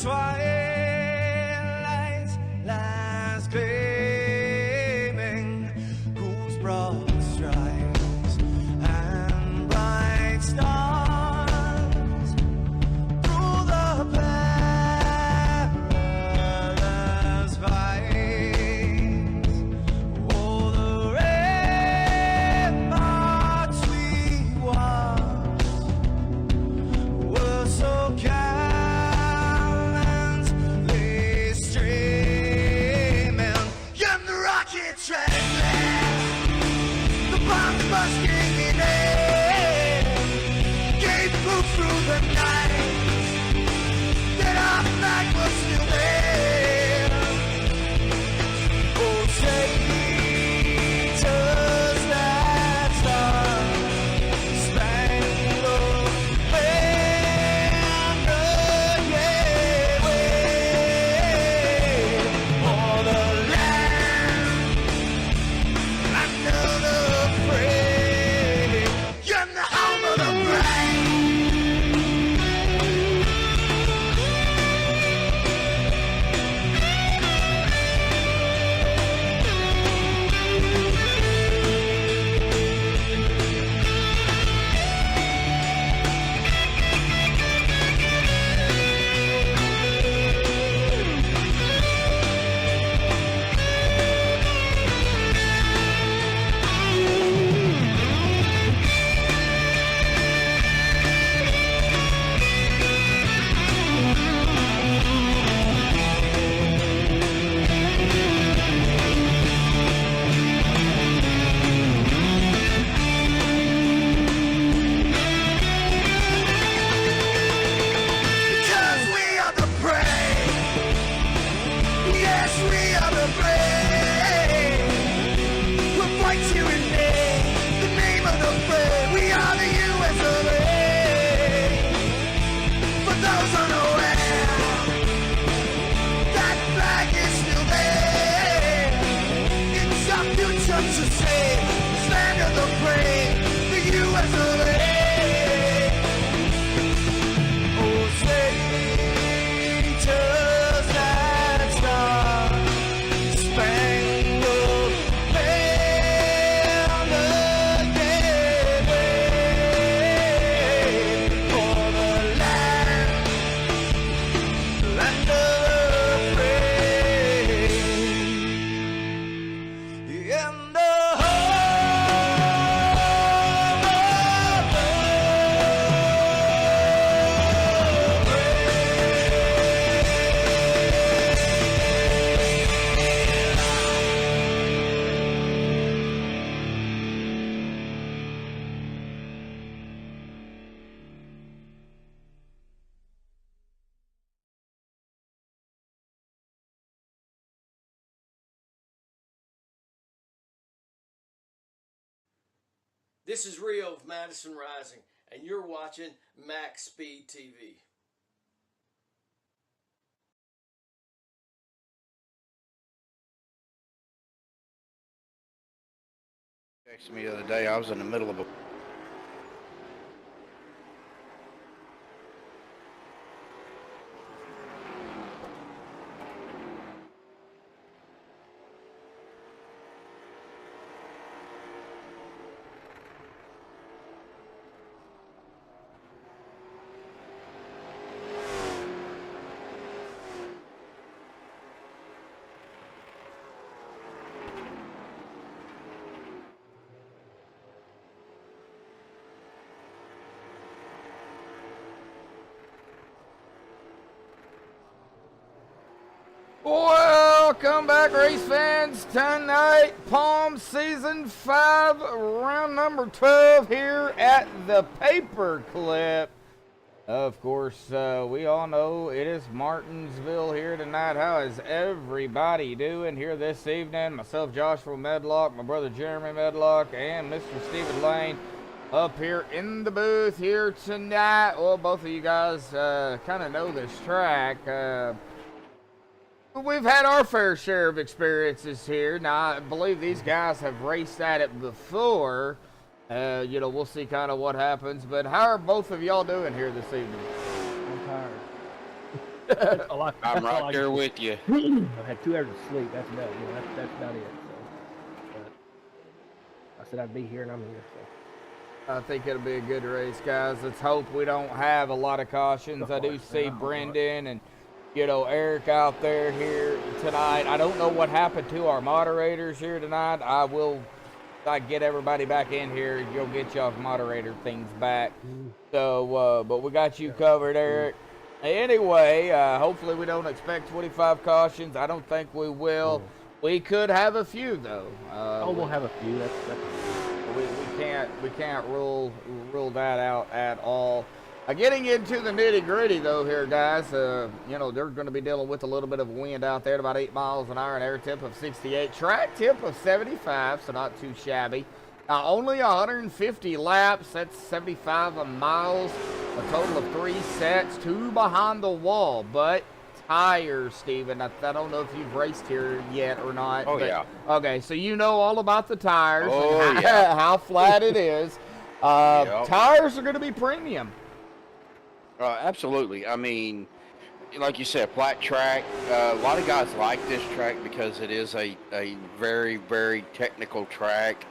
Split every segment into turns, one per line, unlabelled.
twilight lies gleaming, whose broad stripes and bright stars through the perilous fights. Oh, the ramparts we watched were so gallantly streaming, and the rocket track, the bombs bursting in air, gave proof through the night that our flag was still there. Oh, say does that star-spangled banner yet wave for the land under the free, and the home of the brave. Because we are the brave. Yes, we are the brave. We'll fight you in the name of the brave. We are the US of A. For those unaware, that flag is still there. It's our future to save. Stand of the brave, the US of A. Oh, say does that star-spangled banner yet wave for the land under the free, and the
This is Rio of Madison Rising, and you're watching MaxspeedTV.
Texted me the other day. I was in the middle of a Welcome back, race fans. Tonight, Palm Season 5, round number 12 here at the Paperclip. Of course, we all know it is Martinsville here tonight. How is everybody doing here this evening? Myself, Joshua Medlock, my brother Jeremy Medlock, and Mr. Stephen Lane up here in the booth here tonight. Well, both of you guys kind of know this track. We've had our fair share of experiences here. Now, I believe these guys have raced at it before. You know, we'll see kind of what happens. But how are both of y'all doing here this evening?
I'm tired. That's all
I'm
that's all
right
I
there
can-
with you.
I've had 2 hours of sleep. That's about that's about it. So, but I said I'd be here, and I'm here. So.
I think it'll be a good race, guys. Let's hope we don't have a lot of cautions. I do see Brendan and, Eric out there here tonight. I don't know what happened to our moderators here tonight. I get everybody back in here. You'll get y'all moderator things back. So, but we got you covered, Eric. Anyway, hopefully we don't expect 25 cautions. I don't think we will. We could have a few though.
We'll have a few. That's
we can't rule that out at all. Getting into the nitty gritty though here, guys. They're going to be dealing with a little bit of wind out there at about 8 miles an hour, an air temp of 68, track temp of 75, so not too shabby. Now only 150 laps. That's 75 miles. A total of 3 sets, 2 behind the wall, but tires, Steven. I don't know if you've raced here yet or not.
Oh, yeah.
Okay, so you know all about the tires and
yeah.
how flat it is.
Yep.
Tires are going to be premium.
Absolutely. I mean, like you said, flat track. A lot of guys like this track because it is a very, very technical track.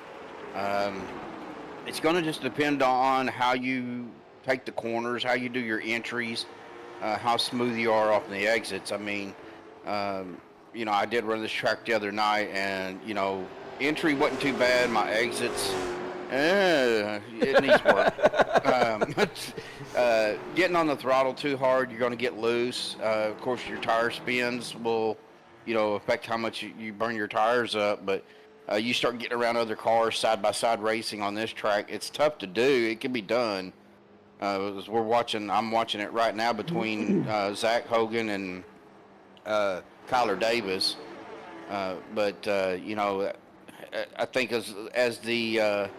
It's going to just depend on how you take the corners, how you do your entries, how smooth you are off the exits. I mean, I did run this track the other night, and entry wasn't too bad. My exits, it needs work. Getting on the throttle too hard, you're going to get loose. Of course, your tire spins will, affect how much you burn your tires up. But you start getting around other cars, side by side racing on this track. It's tough to do. It can be done. I'm watching it right now between Zach Hogan and Kyler Davis. But I think as the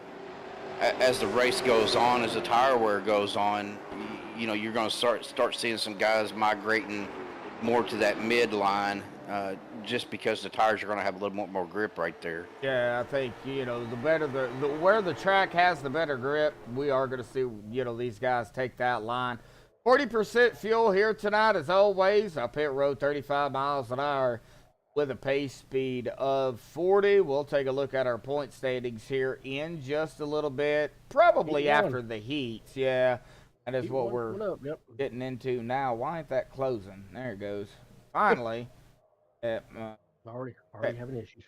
race goes on, as the tire wear goes on, you're going to start seeing some guys migrating more to that midline, just because the tires are going to have a little more grip right there.
Yeah, I think the better where the track has the better grip, we are going to see these guys take that line. 40% fuel here tonight, as always. Up pit road, 35 miles an hour. With a pace speed of 40. We'll take a look at our point standings here in just a little bit. Probably after the heats. Yeah, that is what we're getting into now. Why ain't that closing? There it goes. Finally.
already having issues.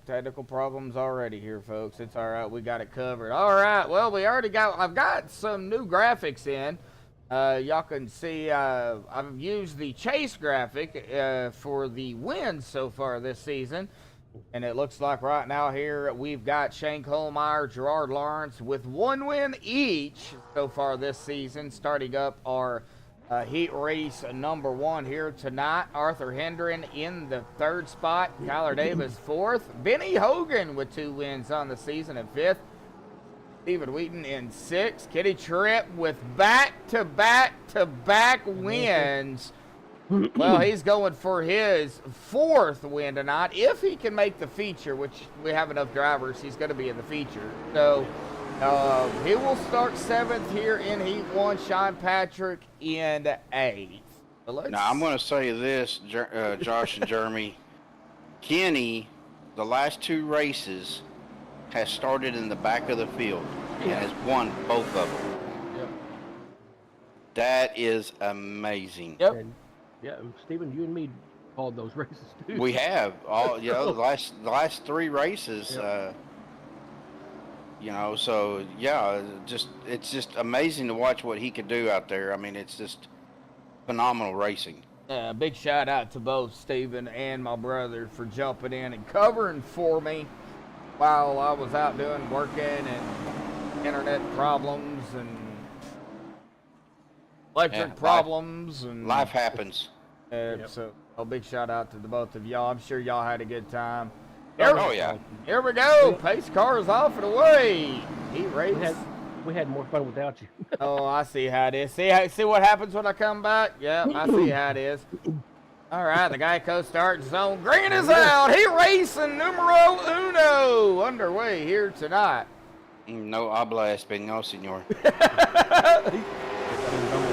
Technical problems already here, folks. It's all right. We got it covered. All right. Well, I've got some new graphics in. Y'all can see I've used the chase graphic for the wins so far this season. And it looks like right now here we've got Shane Kohlmeyer, Gerard Lawrence with 1 win each so far this season, starting up our heat race number 1 here tonight. Arthur Hendren in the 3rd spot, Kyler Davis 4th, Benny Hogan with 2 wins on the season at 5th. Stephen Wheaton in 6th. Kitty Tripp with back-to-back wins. Well, he's going for his 4th win tonight. If he can make the feature, which we have enough drivers, he's going to be in the feature. So he will start 7th here in Heat 1. Sean Patrick in 8th.
Now, I'm going to say this, Josh and Jeremy. Kenny, the last 2 races, has started in the back of the field and has won both of them.
Yep.
That is amazing.
Yep.
And, Stephen, you and me called those races too.
We have the last 3 races.
Yep.
So yeah, it's just amazing to watch what he could do out there. I mean, it's just phenomenal racing.
Big shout out to both Stephen and my brother for jumping in and covering for me while I was out working and internet problems and electric problems and
life happens.
So a big shout out to the both of y'all. I'm sure y'all had a good time.
Oh yeah.
Here we go. Pace cars off and away. Heat race.
We had more fun without you.
Oh, I see how it is. See what happens when I come back? Yeah, I see how it is. All right, the Geico start zone. Green is out. Heat racing numero uno underway here tonight.
No habla español, señor.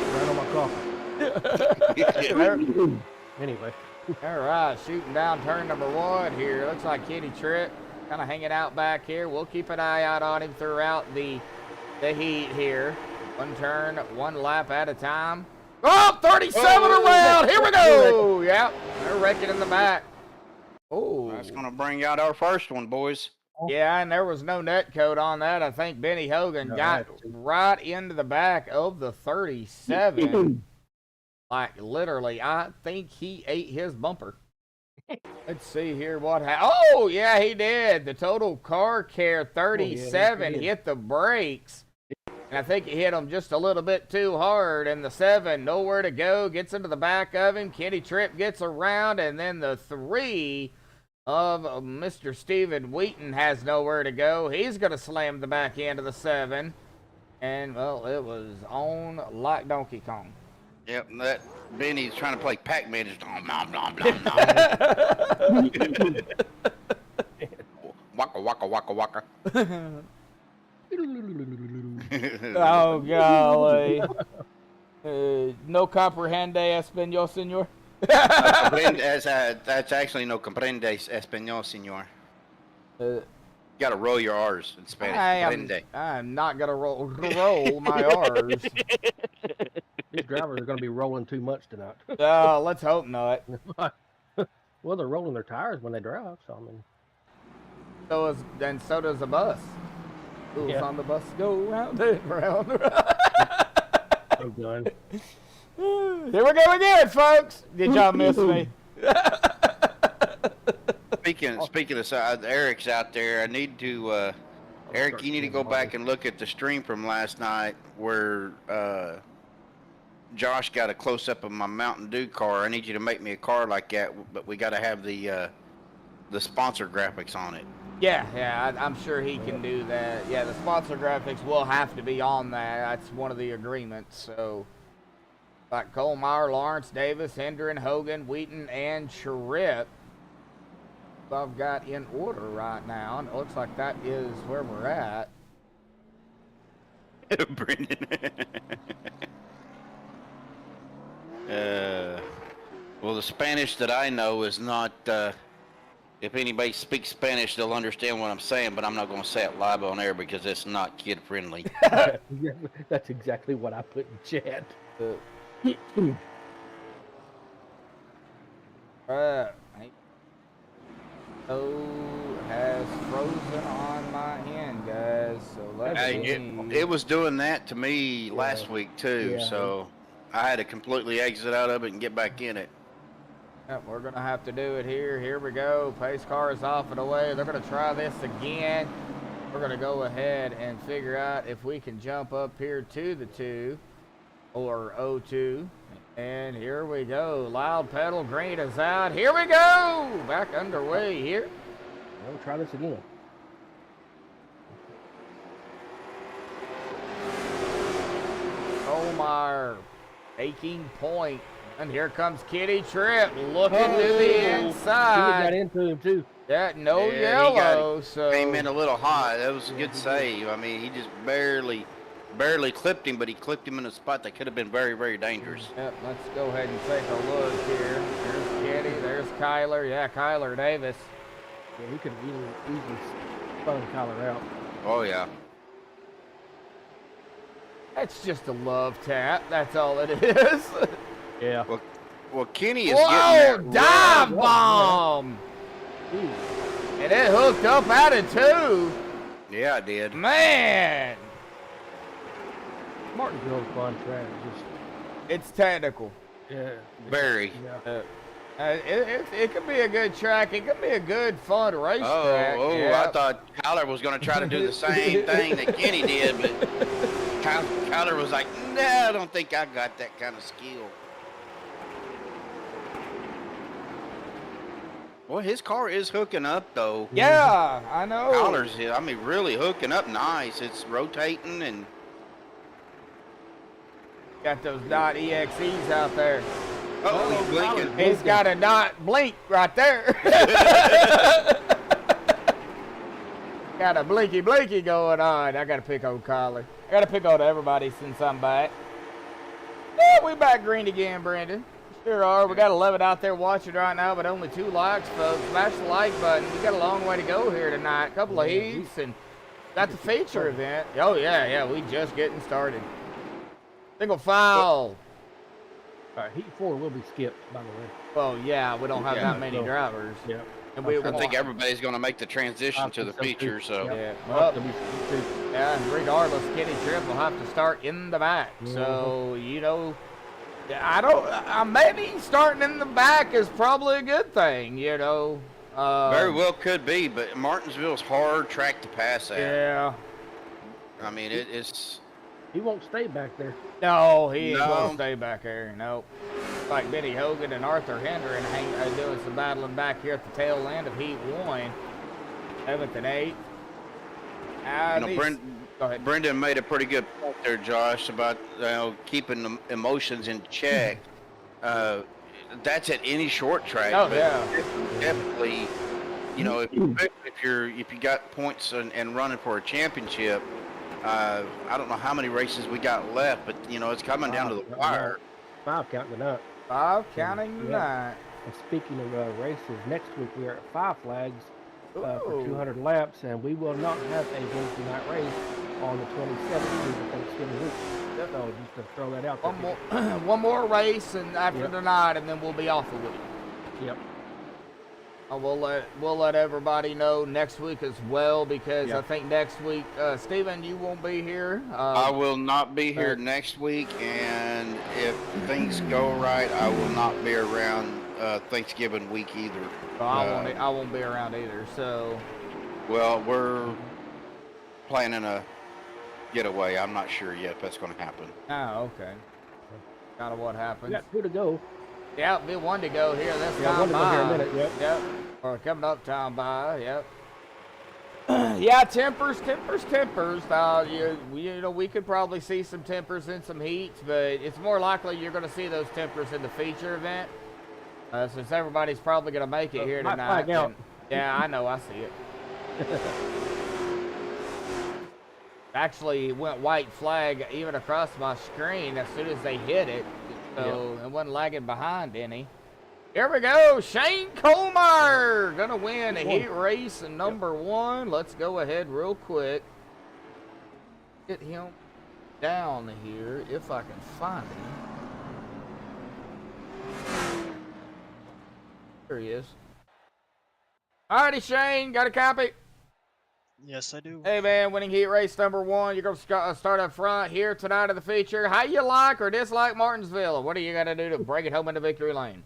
Right on my coffee. Anyway.
All right, shooting down turn number 1 here. Looks like Kenny Tripp kind of hanging out back here. We'll keep an eye out on him throughout the heat here. One turn, one lap at a time. Oh, 37 around. Here we go. Yep, they're wrecking in the back. Oh,
That's going to bring out our first one, boys.
yeah, and there was no net code on that. I think Benny Hogan got right into the back of the 37. Like, literally, I think he ate his bumper. Let's see here what happened. Oh, yeah, he did. The total car care 37 hit the brakes. And I think he hit him just a little bit too hard. And the 7, nowhere to go, gets into the back of him. Kenny Tripp gets around. And then the 3 of Mr. Steven Wheaton has nowhere to go. He's going to slam the back end of the 7. And, well, it was on like Donkey Kong.
Yep, that Benny's trying to play Pac-Man. Just nom, nom, nom, nom. Waka, waka, waka, waka.
Oh, golly. No comprehende español, senor?
That's actually no comprende español, senor. You gotta roll your R's in Spanish.
I'm not going to roll my R's.
These drivers are going to be rolling too much tonight.
Let's hope not.
Well, they're rolling their tires when they drive, so I mean.
So does the bus. Who's on the bus? Go round and round.
Oh, done.
Here we go again, folks. Did y'all miss me?
Speaking of Eric's out there, I need to Eric, you need to go back and look at the stream from last night where Josh got a close-up of my Mountain Dew car. I need you to make me a car like that, but we got to have the sponsor graphics on it.
Yeah, I'm sure he can do that. Yeah, the sponsor graphics will have to be on that. That's one of the agreements. So, like Colemeyer, Lawrence, Davis, Hendren, Hogan, Wheaton, and Tripp, I've got in order right now, and it looks like that is where we're at.
Brendan. Well, the Spanish that I know is not, if anybody speaks Spanish, they'll understand what I'm saying, but I'm not going to say it live on air because it's not kid-friendly.
That's exactly what I put in chat.
Has frozen on my end, guys. So let's
it was doing that to me last week too, so I had to completely exit out of it and get back in it.
Yep, we're gonna have to do it here. Here we go. Pace car is off and away. They're gonna try this again. We're gonna go ahead and figure out if we can jump up here to the 2 or 0-2. And here we go. Loud pedal, green is out. Here we go. Back underway here.
We'll try this again.
Colemeyer, taking point. And here comes Kenny Tripp looking to the inside.
He got into him too.
Yeah, no yellow. So
came in a little high. That was a good save. I mean, he just barely clipped him, but he clipped him in a spot that could have been very, very dangerous.
Yep, let's go ahead and take a look here. There's Kenny, there's Kyler. Yeah, Kyler Davis.
Yeah, he could have easily spun Kyler out.
Oh, yeah.
That's just a love tap. That's all it is.
Yeah.
Well, Kenny is
Whoa,
getting that
dive bomb! And it hooked up out of 2.
Yeah, I did.
Man!
Martinsville's fun track.
It's technical.
Yeah.
Very.
Yeah.
It could be a good track. It could be a good, fun racetrack.
I thought Kyler was going to try to do the same thing that Kenny did, but Kyler was like, no, I don't think I got that kind of skill. Well, his car is hooking up, though.
Yeah, I know.
Kyler's, I mean, really hooking up nice. It's rotating and...
Got those .exes out there.
Oh, he's blinking.
He's got a dot blink right there. Got a blinky going on. I got to pick on Kyler. I got to pick on everybody since I'm back. Yeah, we back green again, Brandon. Sure are. We got 11 out there watching right now, but only 2 likes, folks. Smash the like button. We got a long way to go here tonight. A couple of heats and got the feature event. Oh, yeah, we just getting started. Single file.
All right, Heat 4 will be skipped, by the way.
Well, yeah, we don't have that many drivers.
Yeah.
And
I think everybody's going to make the transition to the feature, so.
Yeah, well, and regardless, Kenny Tripp will have to start in the back. So, you know, maybe starting in the back is probably a good thing, you know.
Very well could be, but Martinsville's hard track to pass at.
Yeah.
I mean, it's.
He won't stay back there.
No, he ain't going to stay back there. Nope. Like Benny Hogan and Arthur Hendren doing some battling back here at the tail end of Heat 1. 7th and 8th. Go ahead.
Brendan made a pretty good point there, Josh, about keeping the emotions in check. That's at any short track.
Oh,
but
yeah.
Definitely, you know, if you got points and running for a championship, I don't know how many races we got left, but you know it's coming down to the wire.
5 counting up.
5 counting tonight.
And speaking of races, next week we are at 5 Flags for 200 laps, and we will not have a Wednesday night race on the 27th due to Thanksgiving week. So just to throw that out there.
One more race and after tonight, and then we'll be off a week.
Yep.
We'll let everybody know next week as well, because I think next week, Steven, you won't be here.
I will not be here next week, and if things go right, I will not be around Thanksgiving week either.
I won't be around either. So.
Well, we're planning a getaway. I'm not sure yet if that's going to happen.
Oh, okay. Kind of what happens.
We got 2 to go.
Yeah, be 1 to go here. That's time by.
Here in a minute,
yep. Or coming up time by. Yep. Yeah, tempers. You know, we could probably see some tempers in some heats, but it's more likely you're going to see those tempers in the feature event, since everybody's probably going to make it here tonight. Yeah, I know. I see it. Actually, it went white flag even across my screen as soon as they hit it. So it wasn't lagging behind any. Here we go. Shane Colmar gonna win a heat race in number 1. Let's go ahead real quick. Get him down here if I can find him. There he is. Alrighty, Shane, got a copy?
Yes, I do.
Hey, man, winning heat race number 1. You're going to start up front here tonight in the feature. How you like or dislike Martinsville? What are you going to do to bring it home into victory lane?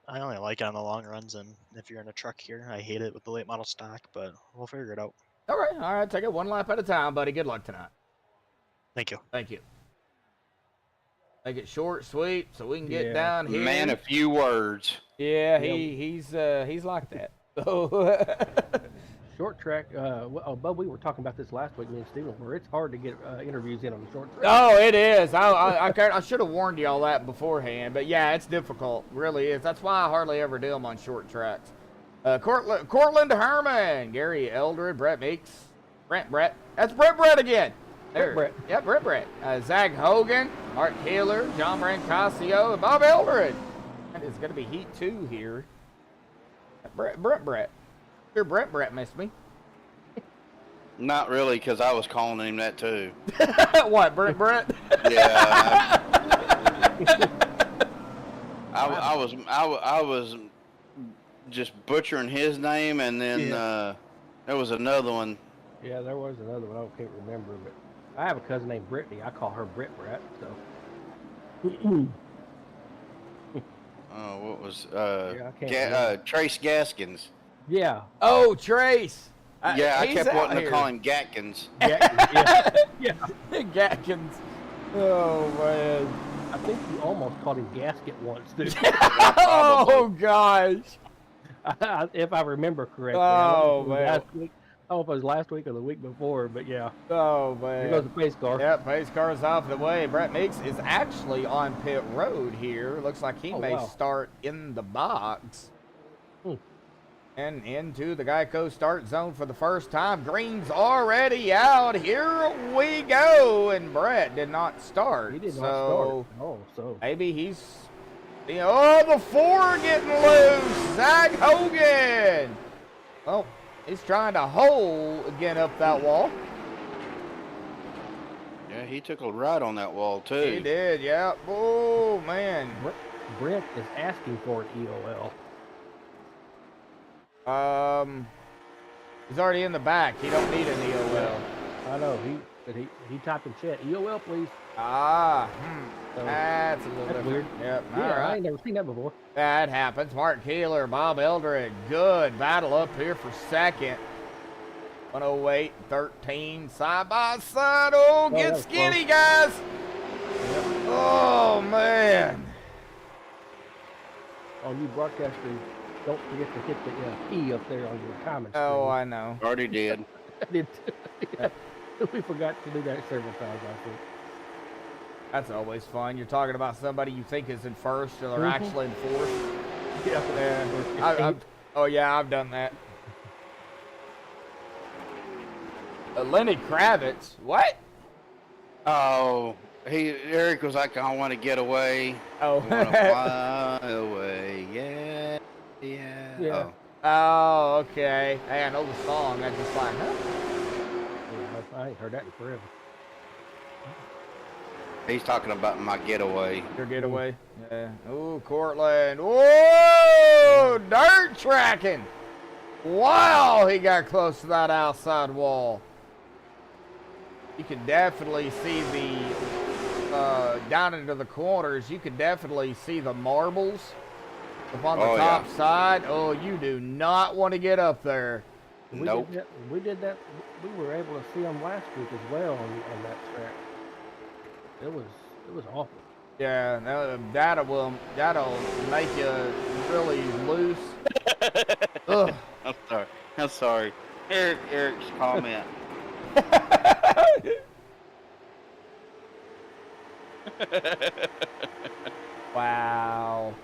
I only like it on the long runs, and if you're in a truck here, I hate it with the late model stock, but we'll figure it out.
All right. Take it 1 lap at a time, buddy. Good luck tonight.
Thank you.
Thank you. Make it short, sweet, so we can get down here.
Man, a few words.
Yeah, he's like that. So
Short track, Bub, we were talking about this last week, me and Steven, where it's hard to get interviews in on the short track.
Oh, it is. I should have warned you all that beforehand, but yeah, it's difficult. Really is. That's why I hardly ever do them on short tracks. Cortland Herman, Gary Eldred, Brett Meeks, Brett. That's Brett again. There.
Brett.
Yeah, Brett. Zach Hogan, Mark Taylor, John Brancasio, and Bob Eldred. And it's going to be Heat 2 here. Brett. Sure, Brett missed me.
Not really, because I was calling him that too.
What, Brett?
Yeah. I was just butchering his name, and then there was another one.
Yeah, there was another one. I can't remember, but I have a cousin named Brittany. I call her Brett, so.
Oh, what was Trace Gaskins?
Yeah.
Oh, Trace.
I kept wanting to call him Gatkins.
Yeah.
Gatkins. Oh, man.
I think you almost called him Gasket once, dude.
Oh, gosh.
If I remember correctly.
Oh, man.
I don't know if it was last week or the week before, but yeah.
Oh, man.
Here goes the pace car.
Yep, pace car's off the way. Brett Meeks is actually on pit road here. Looks like he may start in the box. And into the Geico start zone for the first time. Green's already out. Here we go. And Brett did not start.
He did not start. Oh, so
maybe he's Oh, the 4 getting loose. Zach Hogan. Oh, he's trying to hole again up that wall.
Yeah, he took a ride on that wall too.
He did, yeah. Oh, man.
Brent is asking for an EOL.
He's already in the back. He don't need an EOL.
I know, he typed in chat, EOL please.
Ah,
So,
that's a little
that's
different.
weird.
Yep.
Yeah,
All
I
right.
ain't never seen that before.
That happens. Mark Keeler, Bob Eldred. Good battle up here for second. 108-13, side by side. Oh,
that
get
was
skinny, guys. Oh, man.
On you broadcasters, don't forget to hit the P up there on your comments.
Oh, I know.
Already did.
I did too. Yeah. We forgot to do that several times, I think.
That's always fun. You're talking about somebody you think is in first or they're actually in fourth.
Yeah.
Oh, yeah, I've done that. Lenny Kravitz. What?
Oh, Eric was like, I want to get away.
Oh.
I want to fly away. Yeah.
Yeah.
Oh.
Oh, okay. Hey, I know the song. I just like, huh?
I ain't heard that in forever.
He's talking about my getaway.
Your getaway. Yeah. Ooh, Cortland. Whoa! Dirt tracking. Wow, he got close to that outside wall. You can definitely see the down into the corners. You can definitely see the marbles up on the top side. Oh, you do not want to get up there.
Nope.
We did that. We were able to see them last week as well on that track. It was awful.
Yeah, that'll make you really loose. Ugh.
I'm sorry. Eric's comment.
Wow.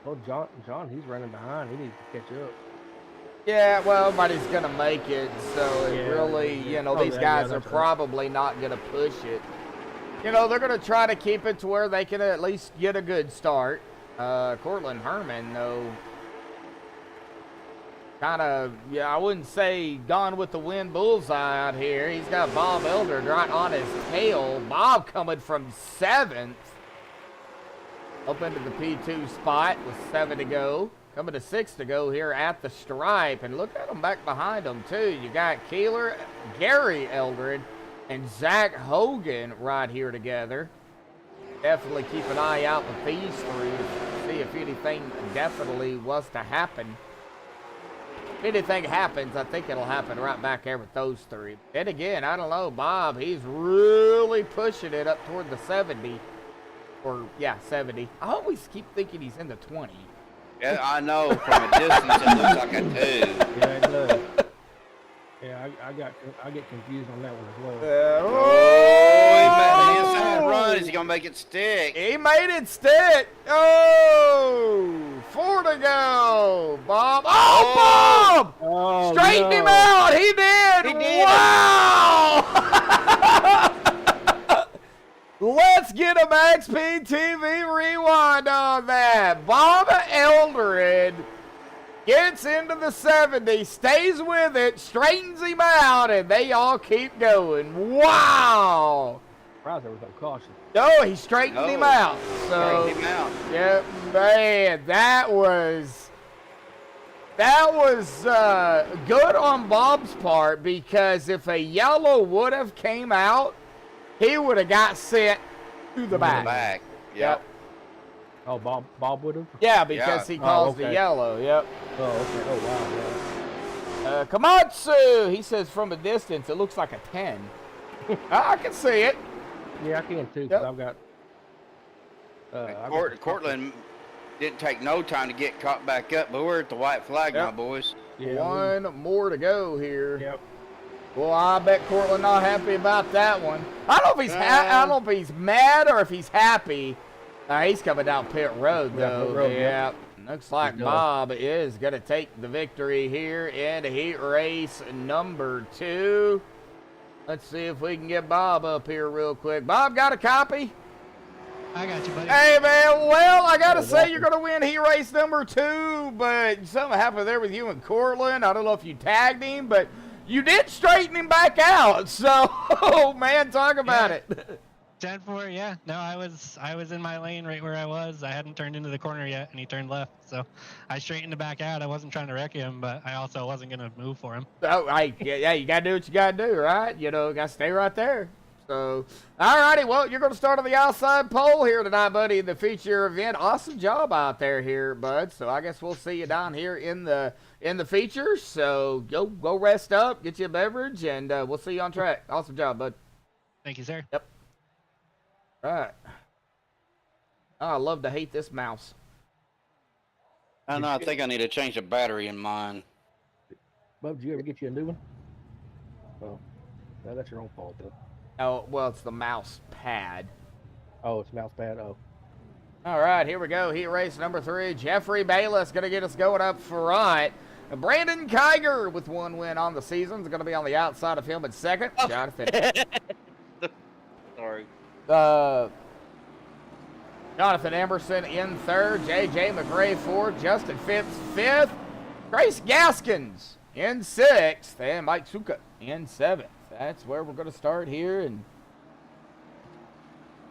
Well, John, he's running behind. He needs to catch up.
Yeah, well, everybody's gonna make it, so it
Yeah,
really,
yeah.
these guys are
that's right.
probably not gonna push it. They're gonna try to keep it to where they can at least get a good start. Cortland Herman, though, kind of, I wouldn't say gone with the wind bullseye out here. He's got Bob Eldred right on his tail. Bob coming from 7th up into the P2 spot with 7 to go. Coming to 6 to go here at the stripe. And look at them back behind them, too. You got Keeler, Gary Eldred, and Zach Hogan right here together. Definitely keep an eye out with these three to see if anything definitely was to happen. If anything happens, I think it'll happen right back there with those three. And again, I don't know, Bob, he's really pushing it up toward the 70. Or, 70. I always keep thinking he's in the 20.
Yeah, I know. From a distance, it looks like a 2.
Yeah, it does. Yeah, I get confused on that one as well.
Oh, he made an inside run. Is he gonna make it stick?
He made it stick. Oh, 4 to go. Bob. Oh, Bob!
Oh,
Straightened
no.
him out. He did.
He did.
Wow! Let's get a MaxspeedTV rewind on that. Bob Eldred gets into the 70, stays with it, straightens him out, and they all keep going. Wow!
Surprised there was no caution.
No, he straightened him out. So,
Straightened him out.
yeah, man, that was good on Bob's part, because if a yellow would have came out, he would have got sent to the back.
Back. Yep.
Oh, Bob would have?
Yeah, because he calls the
okay.
yellow. Yep.
Oh, okay. Oh, wow.
Komatsu, he says from a distance, it looks like a 10. I can see it.
Yeah, I can too,
Yep.
because I've got...
Cortland didn't take no time to get caught back up, but we're at the white flag now, boys.
Yeah,
One more to go here.
Yep.
Well, I bet Cortland not happy about that one. I don't know if he's I don't know if he's mad or if he's happy. He's coming down pit road though.
Pit road,
yeah. Looks like
He's done.
Bob is going to take the victory here in heat race number 2. Let's see if we can get Bob up here real quick. Bob, got a copy?
I got you, buddy.
Hey, man, well, I got to say
welcome.
you're going to win heat race number 2, but something happened there with you and Cortland. I don't know if you tagged him, but you did straighten him back out. So, man, talk about it.
10-4, yeah. No, I was in my lane right where I was. I hadn't turned into the corner yet, and he turned left. So I straightened him back out. I wasn't trying to wreck him, but I also wasn't going to move for him.
Oh, hey, yeah, you got to do what you got to do, right? You know, got to stay right there. So, all righty, well, you're going to start on the outside pole here tonight, buddy, in the feature event. Awesome job out there here, bud. So I guess we'll see you down here in the feature. So go rest up, get you a beverage, and we'll see you on track. Awesome job, bud.
Thank you, sir.
Yep. All right. Oh, I love to hate this mouse.
I know. I think I need to change the battery in mine.
Bub, did you ever get you a new one? Oh, no, that's your own fault, though.
Oh, well, it's the mouse pad.
Oh, it's mouse pad. Oh.
All right, here we go. Heat race number 3. Jeffrey Bayless going to get us going up front. And Brandon Kiger with 1 win on the season is going to be on the outside of him in second. Jonathan.
Sorry.
Jonathan Emerson in third. J.J. McRae fourth. Justin Phipps fifth. Grace Gaskins in sixth. And Mike Suka in seventh. That's where we're going to start here. And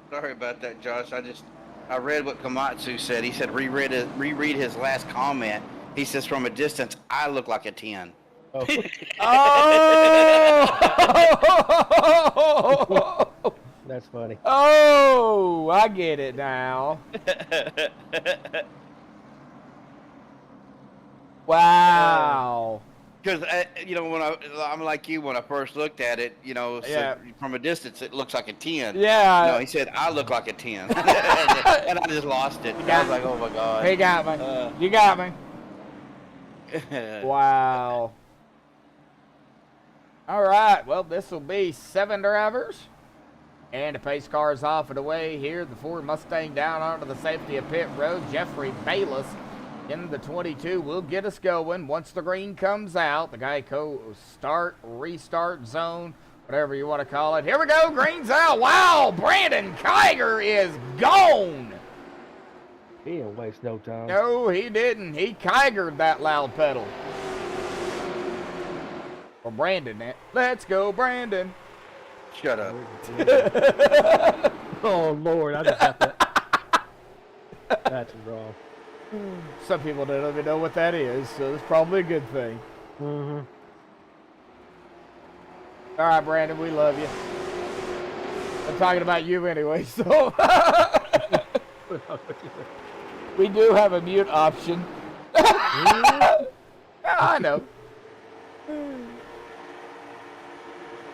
Sorry about that, Josh. I read what Komatsu said. He said reread his last comment. He says from a distance, I look like a 10.
Oh.
oh!
That's funny.
Oh, I get it now. Wow.
Because you know, when I'm like you, when I first looked at it, you know,
Yeah.
so from a distance it looks like a 10.
Yeah.
No, he said I look like a 10, and I just lost it. I was like, oh my god.
He got me. You got me. Wow. All right. Well, this will be 7 drivers. And the pace car is off and away here. The Ford Mustang down onto the safety of pit road. Jeffrey Bayless in the 22 will get us going. Once the green comes out, the Geico start, restart zone, whatever you want to call it. Here we go. Green's out. Wow. Brandon Kiger is gone.
He didn't waste no time.
No, he didn't. He Kigered that loud pedal. Or Brandon it. Let's go, Brandon.
Shut up.
Oh, Lord. I just got that. That's wrong.
Some people don't even know what that is, so it's probably a good thing.
Mm-hmm.
All right, Brandon, we love you. I'm talking about you anyway, so. We do have a mute option. Yeah, I know.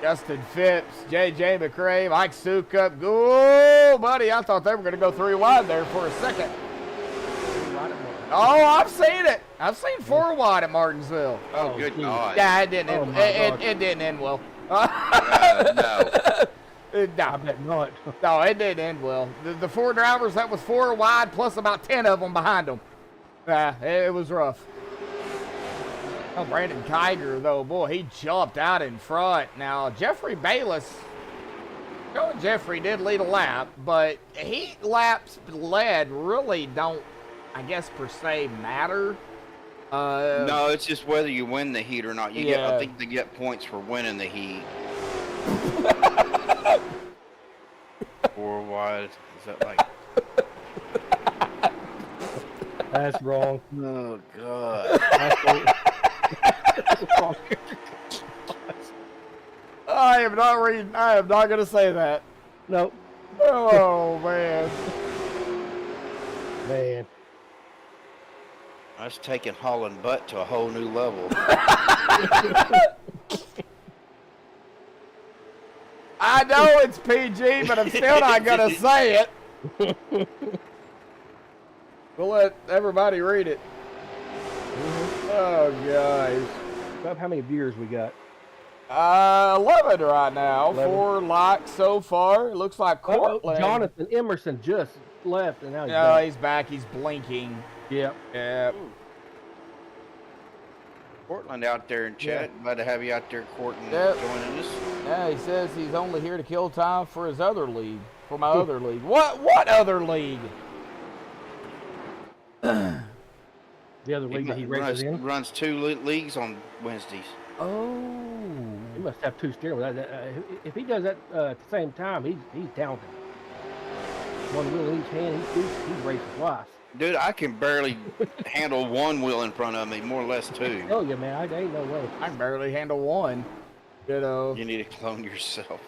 Justin Phipps, J.J. McRae, Mike Sukup. Go, buddy. I thought they were going to go 3 wide there for a second. Oh, I've seen it. I've seen 4 wide at Martinsville.
Oh, good God.
Yeah, it didn't
Oh,
end.
my God.
It didn't end well.
No.
I
No,
bet not.
no, it didn't end well. The 4 drivers, that was 4 wide plus about 10 of them behind them. It was rough. Oh, Brandon Kiger, though, boy, he jumped out in front. Now, Jeffrey Bayless, Jeffrey did lead a lap, but heat laps led really don't, I guess, per se matter.
No, it's just whether you win the heat or not. You
Yeah.
get, I think they get points for winning the heat. 4 wide. Is that like?
That's wrong.
Oh God.
That's wrong.
I am not reading. I am not going to say that.
Nope.
Oh, man.
Man.
That's taking hauling butt to a whole new level.
I know it's PG, but I'm still not going to say it. We'll let everybody read it. Oh, guys.
Bob, how many viewers we got?
11 right now.
11.
4 likes so far. It looks like
Oh,
Cortland.
Jonathan Emerson just left, and now he's
No,
back.
he's back. He's blinking.
Yep.
Yeah.
Portland out there in chat. Glad to have you out there, Courtney,
Yep.
joining us.
Yeah, he says he's only here to kill time for his other league. for my other league. What other league?
The other league that he races in.
Runs 2 leagues on Wednesdays.
Oh.
He must have 2 steering wheels. If he does that at the same time, he's talented. 1 wheel in each hand, he's racing twice.
Dude, I can barely handle 1 wheel in front of me, more or less 2.
Oh yeah, man, I ain't no way.
I can barely handle 1. You know.
You need to clone yourself.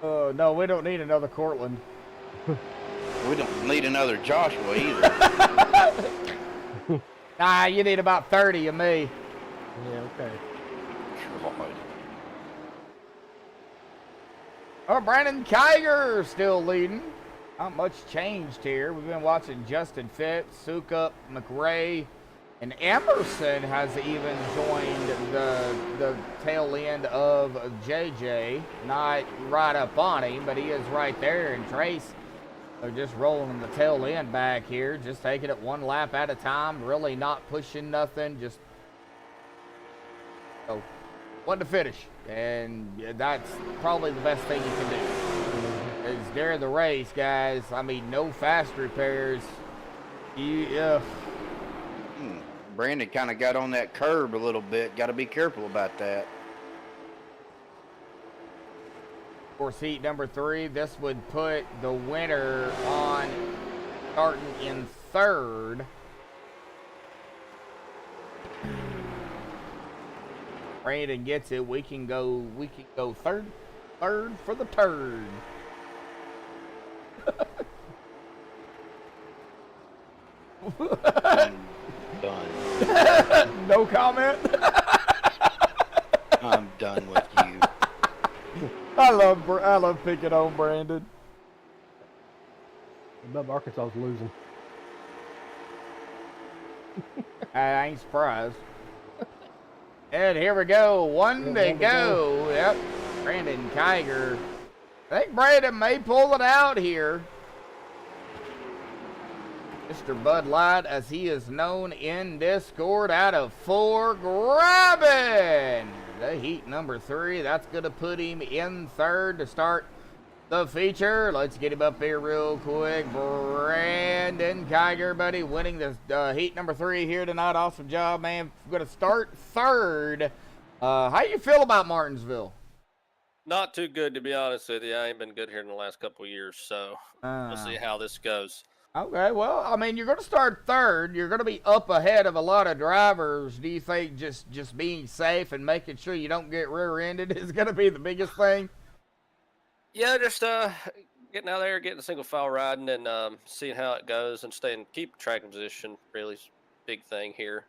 Oh no, we don't need another Cortland.
We don't need another Joshua either.
Nah, you need about 30 of me.
Yeah, okay.
God.
Oh, Brandon Kiger still leading. Not much changed here. We've been watching Justin Fitz, Sukup, McRae, and Emerson has even joined the tail end of JJ. Not right up on him, but he is right there. And Trace are just rolling the tail end back here, just taking it 1 lap at a time, really not pushing nothing, just one to finish. And that's probably the best thing you can do. Is during the race, guys, I mean, no fast repairs.
Brandon kind of got on that curb a little bit. Got to be careful about that.
Of course, heat number 3, this would put the winner on starting in 3rd. Brandon gets it. We can go third for the turd.
I'm done.
No comment.
I'm done with you.
I love picking on Brandon.
But Arkansas is losing.
I ain't surprised. And here we go. One to go. Yep. Brandon Kiger. I think Brandon may pull it out here. Mr. Bud Light, as he is known in Discord, out of 4, grabbing the heat number 3. That's going to put him in 3rd to start the feature. Let's get him up here real quick. Brandon Kiger, buddy, winning the heat number 3 here tonight. Awesome job, man. We're going to start 3rd. How you feel about Martinsville?
Not too good, to be honest with you. I ain't been good here in the last couple of years, so we'll see how this goes.
Okay, well, I mean, you're going to start 3rd. You're going to be up ahead of a lot of drivers. Do you think just being safe and making sure you don't get rear-ended is going to be the biggest thing?
Yeah, just getting out there, getting single file riding, and seeing how it goes, and keep track position. Really big thing here.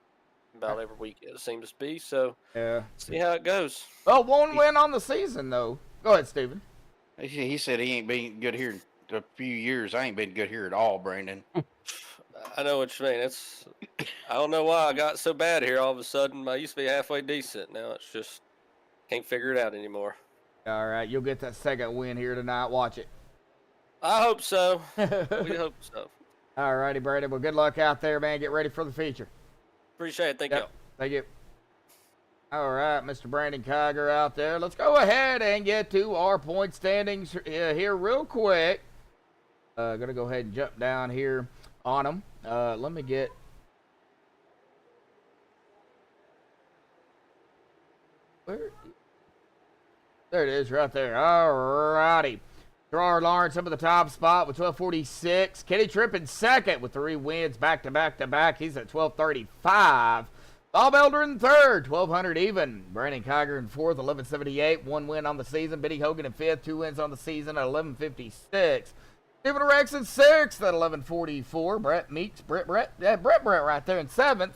About every week it seems to be. So
yeah,
see how it goes.
Well, 1 win on the season though. Go ahead, Steven.
He said he ain't been good here in a few years. I ain't been good here at all, Brandon.
I know what you mean. I don't know why I got so bad here all of a sudden. I used to be halfway decent. Now it's just can't figure it out anymore.
All right, you'll get that 2nd win here tonight. Watch it.
I hope so. We hope so.
All righty, Brandon. Well, good luck out there, man. Get ready for the feature.
Appreciate it. Thank you.
Thank you. All right, Mr. Brandon Kiger out there. Let's go ahead and get to our point standings here real quick. Gonna go ahead and jump down here on them. Let me get. Where? There it is, right there. All righty. Gerard Lawrence up at the top spot with 1246. Kenny Tripp in 2nd with 3 wins back to back to back. He's at 1235. Bob Elder in 3rd, 1200 even. Brandon Kiger in 4th, 1178. 1 win on the season. Benny Hogan in 5th, 2 wins on the season at 1156. Stephen Rex in 6th at 1144. Brett right there in 7th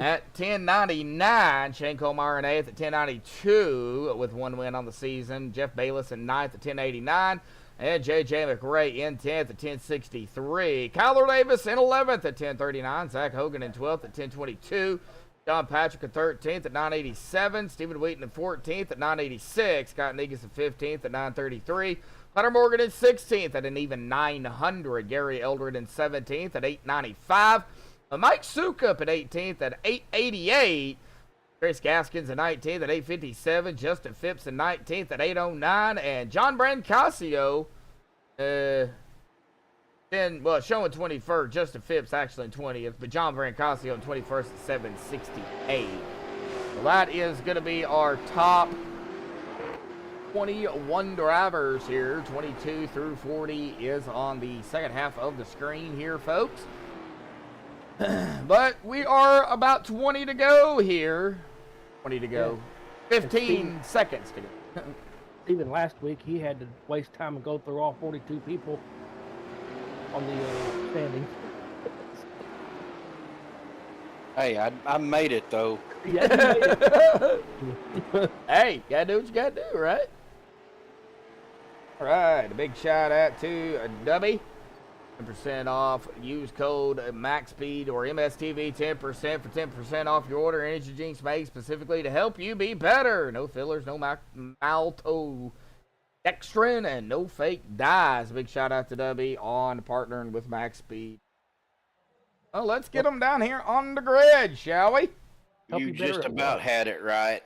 at 1099. Shane Colmeyer in 8th at 1092 with 1 win on the season. Jeff Bayless in 9th at 1089. And J.J. McRae in 10th at 1063. Kyler Davis in 11th at 1039. Zach Hogan in 12th at 1022. John Patrick in 13th at 987. Stephen Wheaton in 14th at 986. Scott Negus in 15th at 933. Hunter Morgan in 16th at an even 900. Gary Eldred in 17th at 895. Mike Sukup at 18th at 888. Chris Gaskins in 19th at 8:57. Justin Phipps in 19th at 8:09. And John Brancasio, showing 21st. Justin Phipps actually in 20th, but John Brancasio in 21st at 7:68. So that is going to be our top 21 drivers here. 22 through 40 is on the second half of the screen here, folks. But we are about 20 to go here. 20 to go. 15 seconds to go.
Even last week, he had to waste time and go through all 42 people on the standings.
Hey, I made it though.
Yeah, he made it.
Hey, gotta do what you gotta do, right? All right, a big shout out to Dubby. 10% off. Use code Maxspeed or MSTV 10% for 10% off your order. Energy drinks made specifically to help you be better. No fillers, no maltodextrin, and no fake dyes. Big shout out to Dubby on partnering with Maxspeed. Well, let's get them down here on the grid, shall we?
You just about had it right.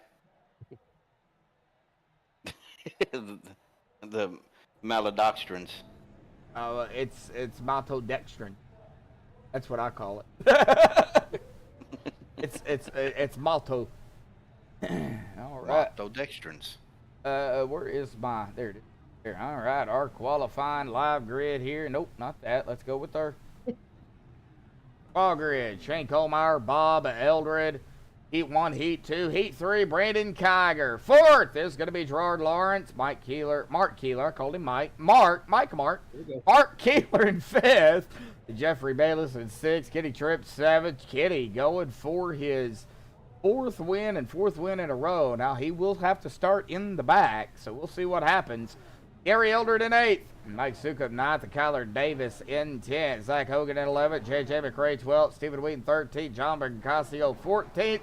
the maltodextrins.
It's maltodextrin. That's what I call it. it's malto. All right.
Maltodextrins.
Where is my? There it is. Here. All right. Our qualifying live grid here. Nope, not that. Let's go with our ball grid. Shane Colmeyer, Bob Eldred. Heat 1, Heat 2, Heat 3, Brandon Kiger. 4th is going to be Gerard Lawrence, Mark Keeler, I called him Mike. Mark Keeler in 5th, Jeffrey Bayless in 6th, Kitty Tripp 7th. Kitty going for his 4th win in a row. Now he will have to start in the back, so we'll see what happens. Gary Eldred in 8th, Mike Sukup 9th, and Kyler Davis in 10th, Zach Hogan in 11th, J.J. McRae 12th, Stephen Wheaton 13th, John Brancasio 14th,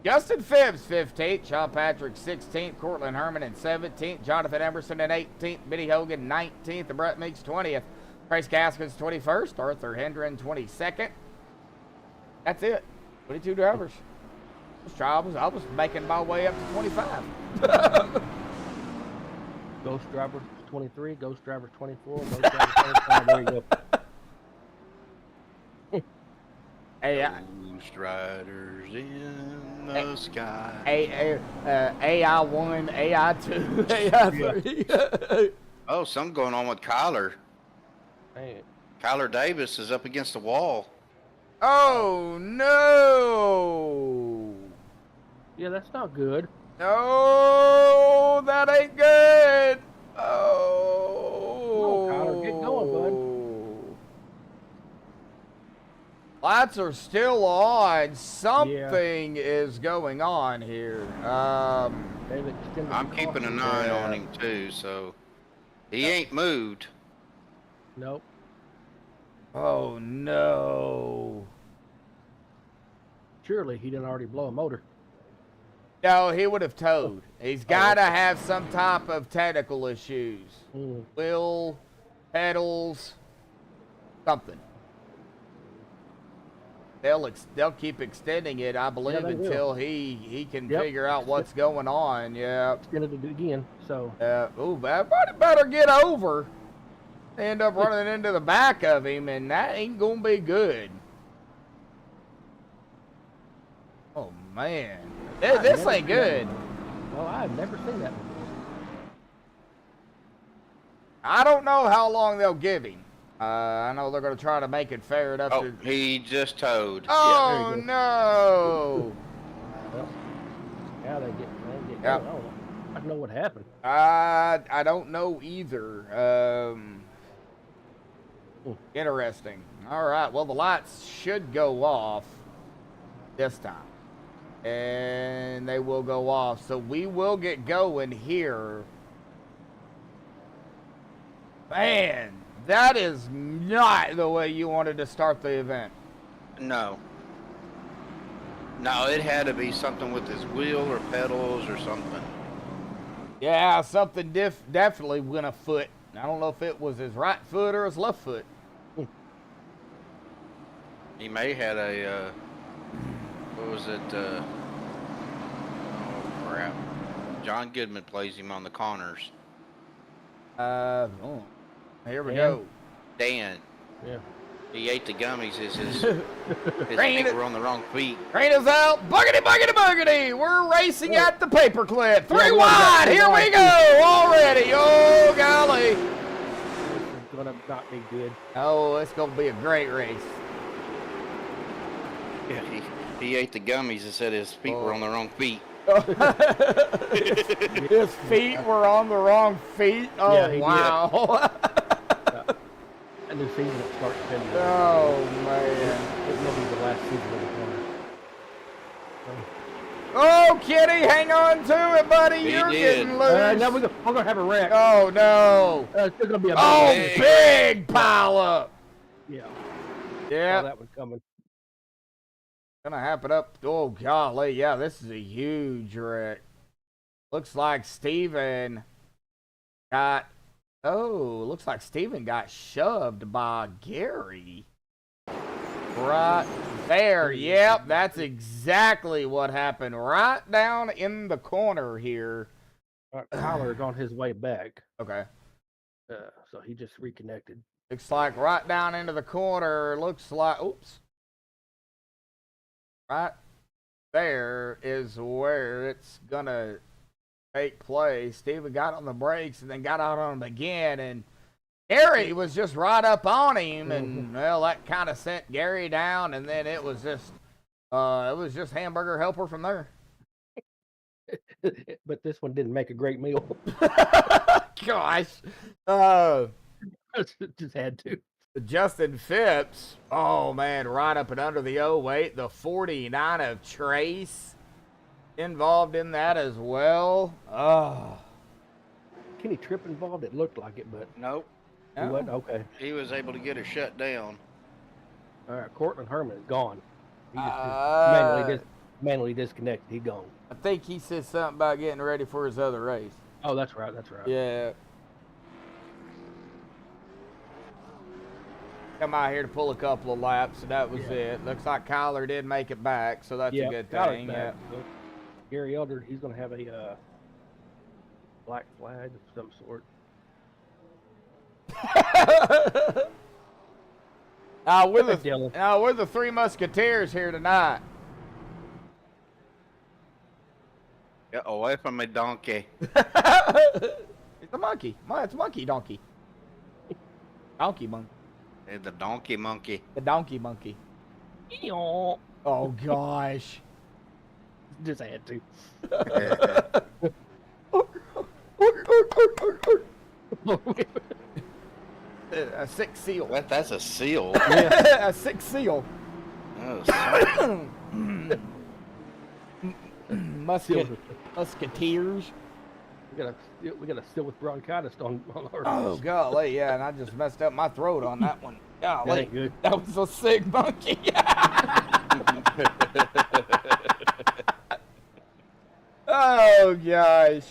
Justin Phibbs 15th, Sean Patrick 16th, Cortland Herman in 17th, Jonathan Emerson in 18th, Benny Hogan 19th, and Brett Meeks 20th. Trace Gaskins 21st, Arthur Hendren 22nd. That's it. 22 drivers. I was making my way up to 25.
Ghost Driver 23, Ghost Driver 24, Ghost Driver 25. There you go.
Hey,
Ghost Riders in the sky.
AI1, AI2, AI3.
Oh, something going on with Kyler.
Hey.
Kyler Davis is up against the wall.
Oh, no.
Yeah, that's not good.
No, that ain't good. Oh.
Come on, Kyler, get going, bud.
Lights are still on. Something is going on here.
I'm keeping an eye on him too, so he ain't moved.
Nope.
Oh no.
Surely he didn't already blow a motor.
No, he would have towed. He's got to have some type of technical issues. Wheel, pedals, something. They'll keep extending it, I believe, until he can figure out what's going on. Yeah.
Extended it again. So.
Everybody better get over. They end up running into the back of him, and that ain't gonna be good. Oh man, this ain't good.
Well, I've never seen that before.
I don't know how long they'll give him. I know they're going to try to make it fair enough.
Oh, he just towed.
Oh, yeah, no.
Well, now they get going. I don't know what happened.
I don't know either. Interesting. All right. Well, the lights should go off this time. And they will go off. So we will get going here. Man. That is not the way you wanted to start the event.
No. No, it had to be something with his wheel or pedals or something.
Yeah, something definitely went afoot. I don't know if it was his right foot or his left foot.
He may have had a, what was it, crap. John Goodman plays him on the Connors.
Oh, here we
Dan?
go.
Dan.
Yeah.
He ate the gummies. His
Rain
feet
it.
were on the wrong feet.
Train is out. Buggity, buggity, buggity. We're racing at the paperclip. Three
we
wide.
got
Here we
three
go already. Oh, golly.
This is gonna not be good.
Oh, it's going to be a great race.
Yeah, he ate the gummies and said his feet were on the wrong feet.
His feet were on the wrong feet. Oh,
Yeah, he did.
wow.
A new season will start spending.
Oh, man.
It will be the last season of the corner.
Oh, Kitty, hang on to it, buddy.
He
You're
did.
getting loose.
Now we're gonna have a wreck.
Oh, no.
It's still gonna be a
Oh,
big.
big pile up.
Yeah.
Yeah.
Saw that one coming.
Gonna happen up. Oh, golly. Yeah, this is a huge wreck. Looks like Steven got. Oh, looks like Steven got shoved by Gary. Right there. Yep, that's exactly what happened. Right down in the corner here.
Tyler's on his way back,
Okay.
so he just reconnected.
Looks like right down into the corner. Looks like. Oops. Right there is where it's gonna take place. Steven got on the brakes and then got out on them again, and Gary was just right up on him, and well, that kind of sent Gary down, and then it was just hamburger helper from there.
But this one didn't make a great meal.
Gosh,
Just had to.
Justin Phipps, oh man, right up and under the 08, the 49 of Trace involved in that as well. Oh,
Kenny Tripp involved? It looked like it, but
Nope.
he wasn't. Okay.
He was able to get her shut down.
All right, Cortland Herman is gone. He just manually disconnected. He gone.
I think he said something about getting ready for his other race.
Oh, that's right. That's right.
Yeah. Come out here to pull a couple of laps, and that was it. Looks like Kyler did make it back, so that's a good
Tyler's
thing.
back. So Gary Elder, he's going to have a black flag of some sort.
We're the Three Musketeers here tonight.
Get away from me, donkey.
It's a monkey. It's a monkey donkey. Donkey monkey.
It's the donkey monkey.
The donkey monkey. Oh gosh.
Just had to.
A sick seal.
That's a seal.
A sick seal.
Oh, sorry.
Musketeers.
We got a still with bronchitis on our.
Oh golly, yeah, and I just messed up my throat on that one. Golly,
That ain't good.
that was a sick monkey. Oh gosh.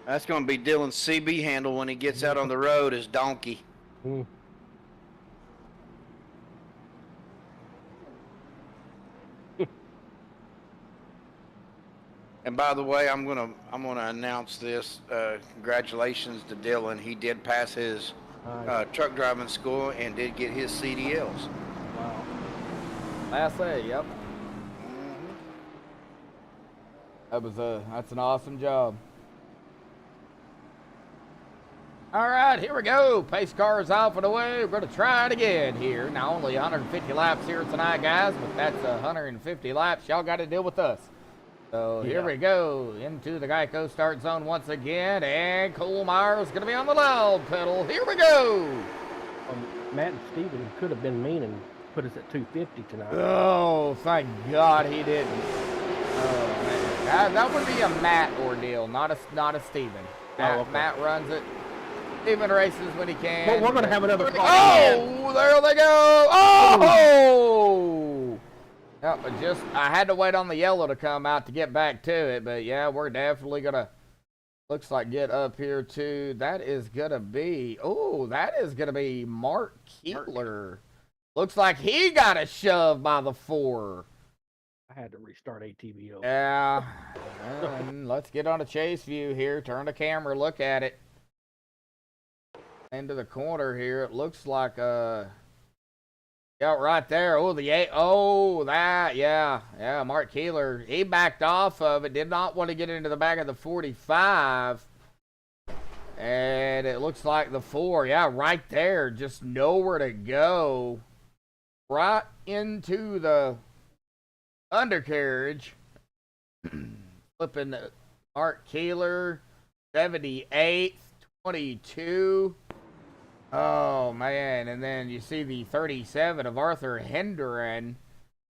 That's going to be Dylan's CB handle when he gets out on the road is donkey.
Hmm.
And by the way, I'm gonna announce this. Congratulations to Dylan. He did pass his truck driving school and did get his CDLs.
Wow. Last day, yep. That's an awesome job. All right, here we go. Pace car is off and away. We're going to try it again here. Now, only 150 laps here tonight, guys, but that's 150 laps. Y'all got to deal with us. So here we go into the Geico start zone once again, and Cole Myers going to be on the loud pedal. Here we go.
Matt and Steven could have been mean and put us at 250 tonight.
Oh, thank God he didn't. Oh man, that would be a Matt ordeal, not a Steven.
Okay.
Matt runs it. Steven races when he can.
Well, we're going to have another call.
Oh, there they go. Oh! Yeah, but I had to wait on the yellow to come out to get back to it, but yeah, we're definitely going to, looks like get up here too. That is going to be Mark Keetler. Looks like he got a shove by the 4.
I had to restart ATVO.
Yeah. And let's get on a chase view here. Turn the camera, look at it. Into the corner here. It looks like yeah, right there. Oh, yeah. Mark Keeler, he backed off of it. Did not want to get into the back of the 45. And it looks like the 4, yeah, right there. Just nowhere to go. Right into the undercarriage. Flipping Mark Keeler, 78th, 22. Oh, man. And then you see the 37 of Arthur Hendren.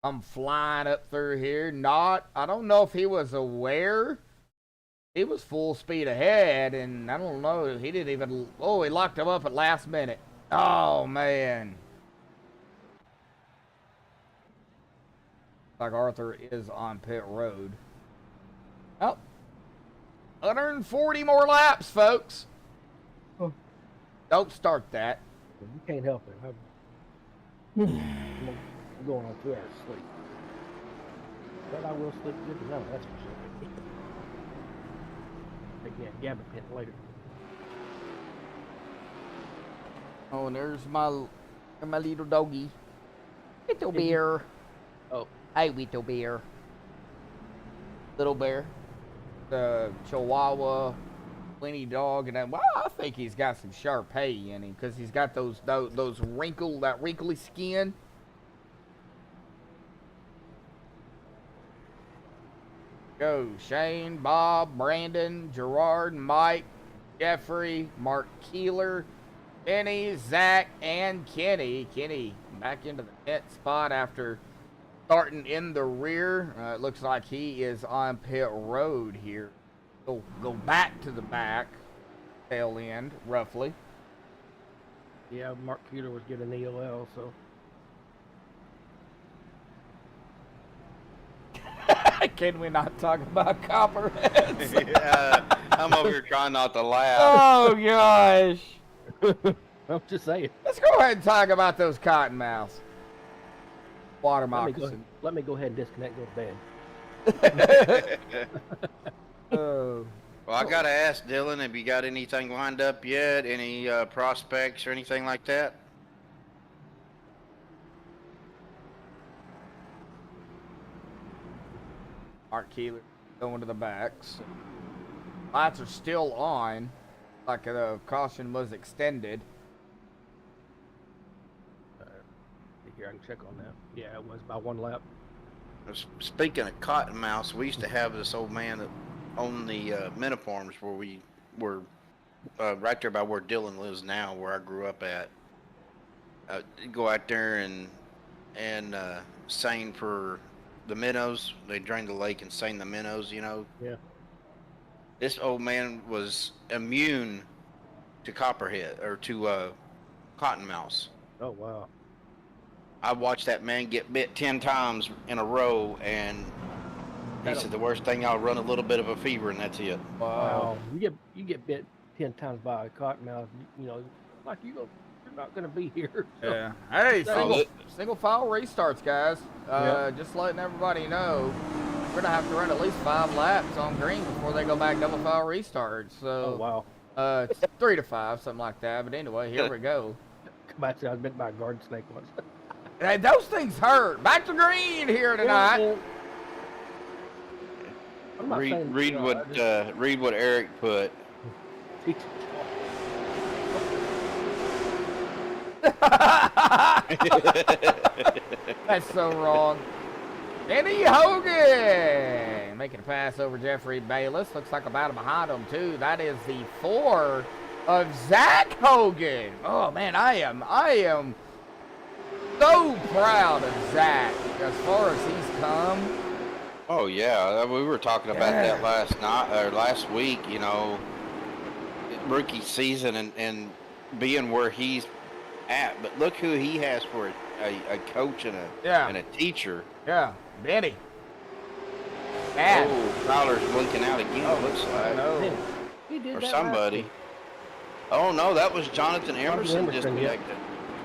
I'm flying up through here. I don't know if he was aware. He was full speed ahead, and I don't know. He didn't even. Oh, he locked him up at last minute. Oh, man. Like Arthur is on pit road. Oh. 140 more laps, folks.
Oh.
Don't start that.
You can't help it. I'm going on 2 hours sleep. But I will sleep good enough, that's for sure. Again, gabapentin later.
Oh, and there's my little doggy. Little bear.
Oh.
Hey, little bear. Little bear. The Chihuahua, Winnie dog, and then, well, I think he's got some Shar-Pei in him because he's got that wrinkly skin. Go Shane, Bob, Brandon, Gerard, Mike, Jeffrey, Mark Keeler, Benny, Zach, and Kenny. Kenny back into the pit spot after starting in the rear. It looks like he is on pit road here. Go back to the back, tail end, roughly.
Yeah, Mark Keeler was getting ELL, so.
Can we not talk about copperheads?
Yeah, I'm over here trying not to laugh.
Oh, gosh.
I'm just saying.
Let's go ahead and talk about those cottonmouths. Water moccasin.
Let me go ahead and disconnect and go to bed.
Oh.
Well, I gotta ask Dylan, have you got anything lined up yet? Any prospects or anything like that?
Mark Keeler going to the backs. Lights are still on, like the caution was extended.
Here, I can check on that. Yeah, it was by 1 lap.
Speaking of cottonmouths, we used to have this old man that owned the Miniforms where we were right there by where Dylan lives now, where I grew up at. Go out there and seine for the minnows. They drain the lake and seine the minnows, you know.
Yeah.
This old man was immune to copperhead or to cottonmouths.
Oh, wow.
I watched that man get bit 10 times in a row, and he said the worst thing, I'll run a little bit of a fever, and that's it.
Wow. You get bit 10 times by a cottonmouth, you know, like you're not gonna be here. So.
Yeah. Hey, single file restarts, guys. Just letting everybody know, we're gonna have to run at least 5 laps on green before they go back double file restarts. So,
oh, wow.
It's 3 to 5, something like that. But anyway, here we go.
Come back, I was bitten by a garden snake once.
Hey, those things hurt. Back to green here tonight.
Read what Eric put.
That's so wrong. Eddie Hogan making a pass over Jeffrey Bayless. Looks like a battle behind him too. That is the 4 of Zach Hogan. Oh man, I am so proud of Zach as far as he's come.
Oh yeah, we were talking about that last week. You know, rookie season and being where he's at. But look who he has for a coach and a teacher.
Yeah, Benny. Dad.
Oh, Fowler's blinking out again.
Oh,
looks like.
No.
He did
Or
that
somebody. Oh no, that was Jonathan Emerson
Emerson,
disconnected.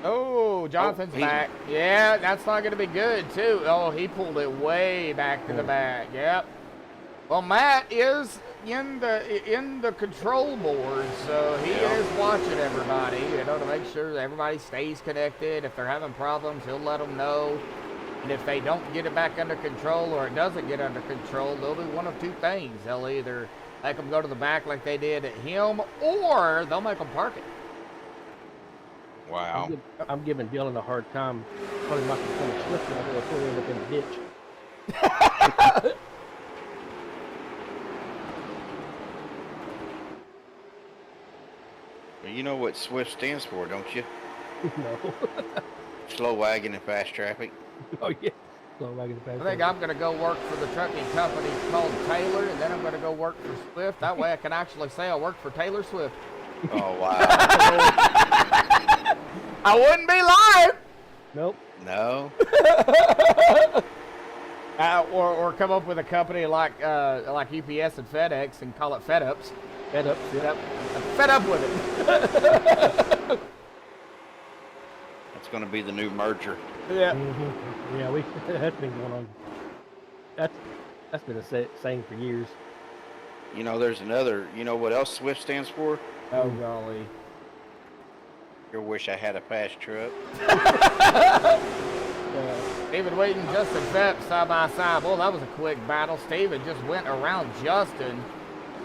Oh, Jonathan's
he's-
back. Yeah, that's not going to be good, too. Oh, he pulled it way back to the back. Yep. Well, Matt is in the control board, so he is watching everybody, you know, to make sure that everybody stays connected. If they're having problems, he'll let them know. And if they don't get it back under control or it doesn't get under control, they'll do one of two things. They'll either make them go to the back like they did at him, or they'll make them park it.
Wow.
I'm giving Dylan a hard time. Probably not going to slip out there before we end up in the ditch.
Well, you know what SWIFT stands for, don't you?
No.
Slow wagon and fast traffic.
Oh, yeah. Slow wagon fast.
I think I'm going to go work for the trucking company called Taylor, and then I'm going to go work for Swift. That way I can actually say I work for Taylor Swift.
Oh, wow.
I wouldn't be lying.
Nope.
No.
Or come up with a company like UPS and FedEx and call it FedUps.
Fed up.
Yep. I'm fed up with it.
That's going to be the new merger.
Yeah.
Mm-hmm. Yeah, that's been going on. That's been a saying for years.
You know, there's another, you know what else SWIFT stands for?
Oh, golly.
You wish I had a fast truck.
David Wade and Justin Phepps side by side. Well, that was a quick battle. Steven just went around Justin.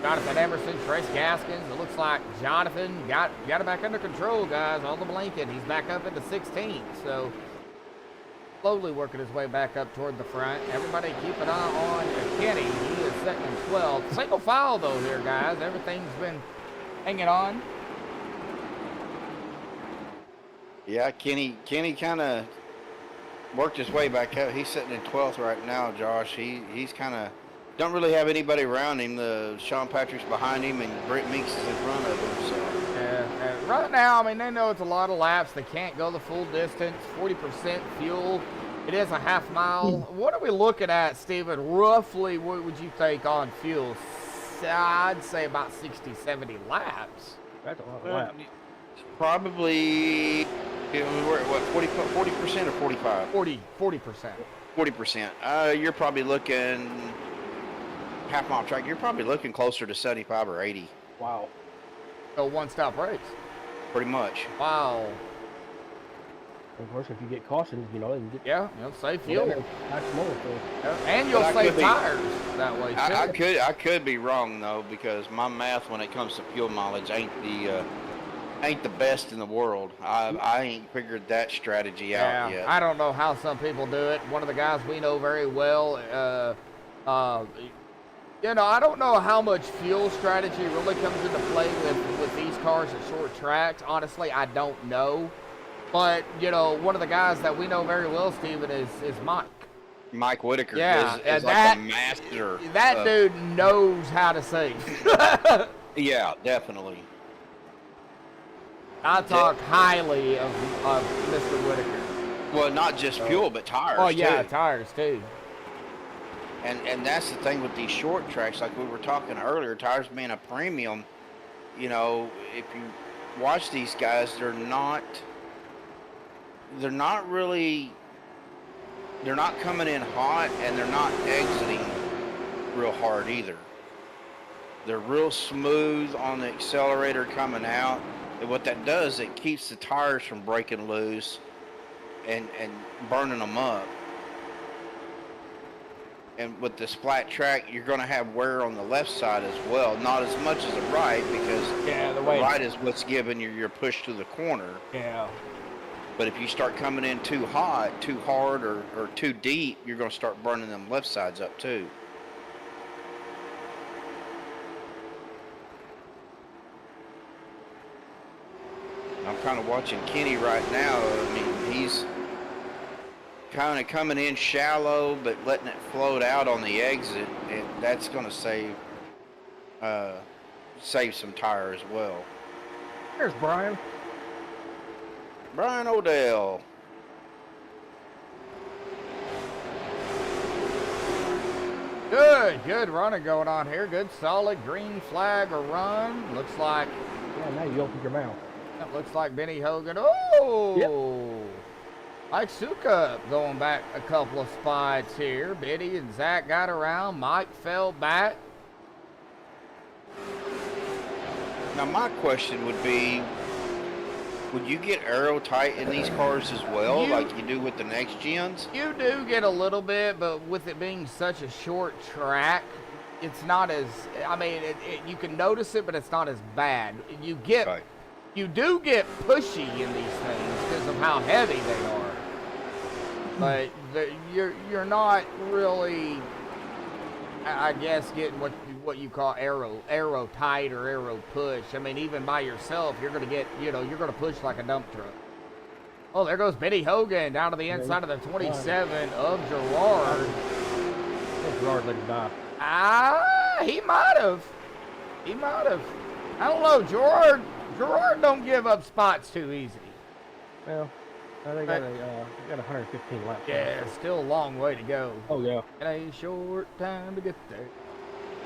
Jonathan Emerson, Trace Gaskins. It looks like Jonathan got it back under control, guys. All the blinking. He's back up into 16th. So slowly working his way back up toward the front. Everybody keep an eye on Kenny. He is sitting in 12th. Single file though here, guys. Everything's been hanging on.
Yeah, Kenny kind of worked his way back up. He's sitting in 12th right now, Josh. He's kind of don't really have anybody around him. Sean Patrick's behind him, and Britt Meeks is in front of him. So.
And right now, I mean, they know it's a lot of laps. They can't go the full distance. 40% fuel. It is a half mile. What are we looking at, Steven? Roughly, what would you think on fuel? I'd say about 60, 70 laps.
That's a lot of laps.
Probably, we're at what, 40% or 45?
40%.
40%. You're probably looking half mile track. You're probably looking closer to 75 or 80.
Wow.
So one-stop race.
Pretty much.
Wow.
Of course, if you get cautioned, you know, you get
Yeah, you'll save fuel.
much more. So.
And you'll
But I
save
could be-
tires that way, too.
I could be wrong though, because my math when it comes to fuel mileage ain't the best in the world. I ain't figured that strategy out yet.
I don't know how some people do it. One of the guys we know very well, you know, I don't know how much fuel strategy really comes into play with these cars at short tracks. Honestly, I don't know. But, you know, one of the guys that we know very well, Steven, is Mike.
Mike Whitaker
Yeah,
is
and
like
that-
a master.
That dude knows how to sing.
Yeah, definitely.
I talk highly of Mr. Whitaker.
Well, not just fuel, but tires.
Oh, yeah,
too.
tires, too.
And that's the thing with these short tracks, like we were talking earlier, tires being a premium. You know, if you watch these guys, they're not coming in hot, and they're not exiting real hard either. They're real smooth on the accelerator coming out. And what that does, it keeps the tires from breaking loose and burning them up. And with this flat track, you're going to have wear on the left side as well. Not as much as the right, because the right is what's giving you your push to the corner.
Yeah.
But if you start coming in too hot, too hard, or too deep, you're going to start burning them left sides up too. I'm kind of watching Kenny right now. I mean, he's kind of coming in shallow, but letting it float out on the exit, and that's going to save some tire as well.
There's Brian.
Brian Odell.
Good running going on here. Good solid green flag run. Looks like
Yeah, now you opened your mouth.
It looks like Benny Hogan. Oh! Mike Suka going back a couple of spots here. Benny and Zach got around. Mike fell back.
Now, my question would be, would you get aero tight in these cars as well, like you do with the next gens?
You do get a little bit, but with it being such a short track, it's not as, I mean, you can notice it, but it's not as bad. You do get pushy in these things because of how heavy they are. But you're not really, I guess, getting what you call aero tight or aero push. I mean, even by yourself, you're gonna get, you're gonna push like a dump truck. Oh, there goes Benny Hogan down to the inside of the 27 of Gerard.
Gerard let him die.
He might have. He might have. I don't know. Gerard don't give up spots too easy.
Well, they got 115 laps.
Yeah, still a long way to go.
Oh yeah.
And a short time to get there.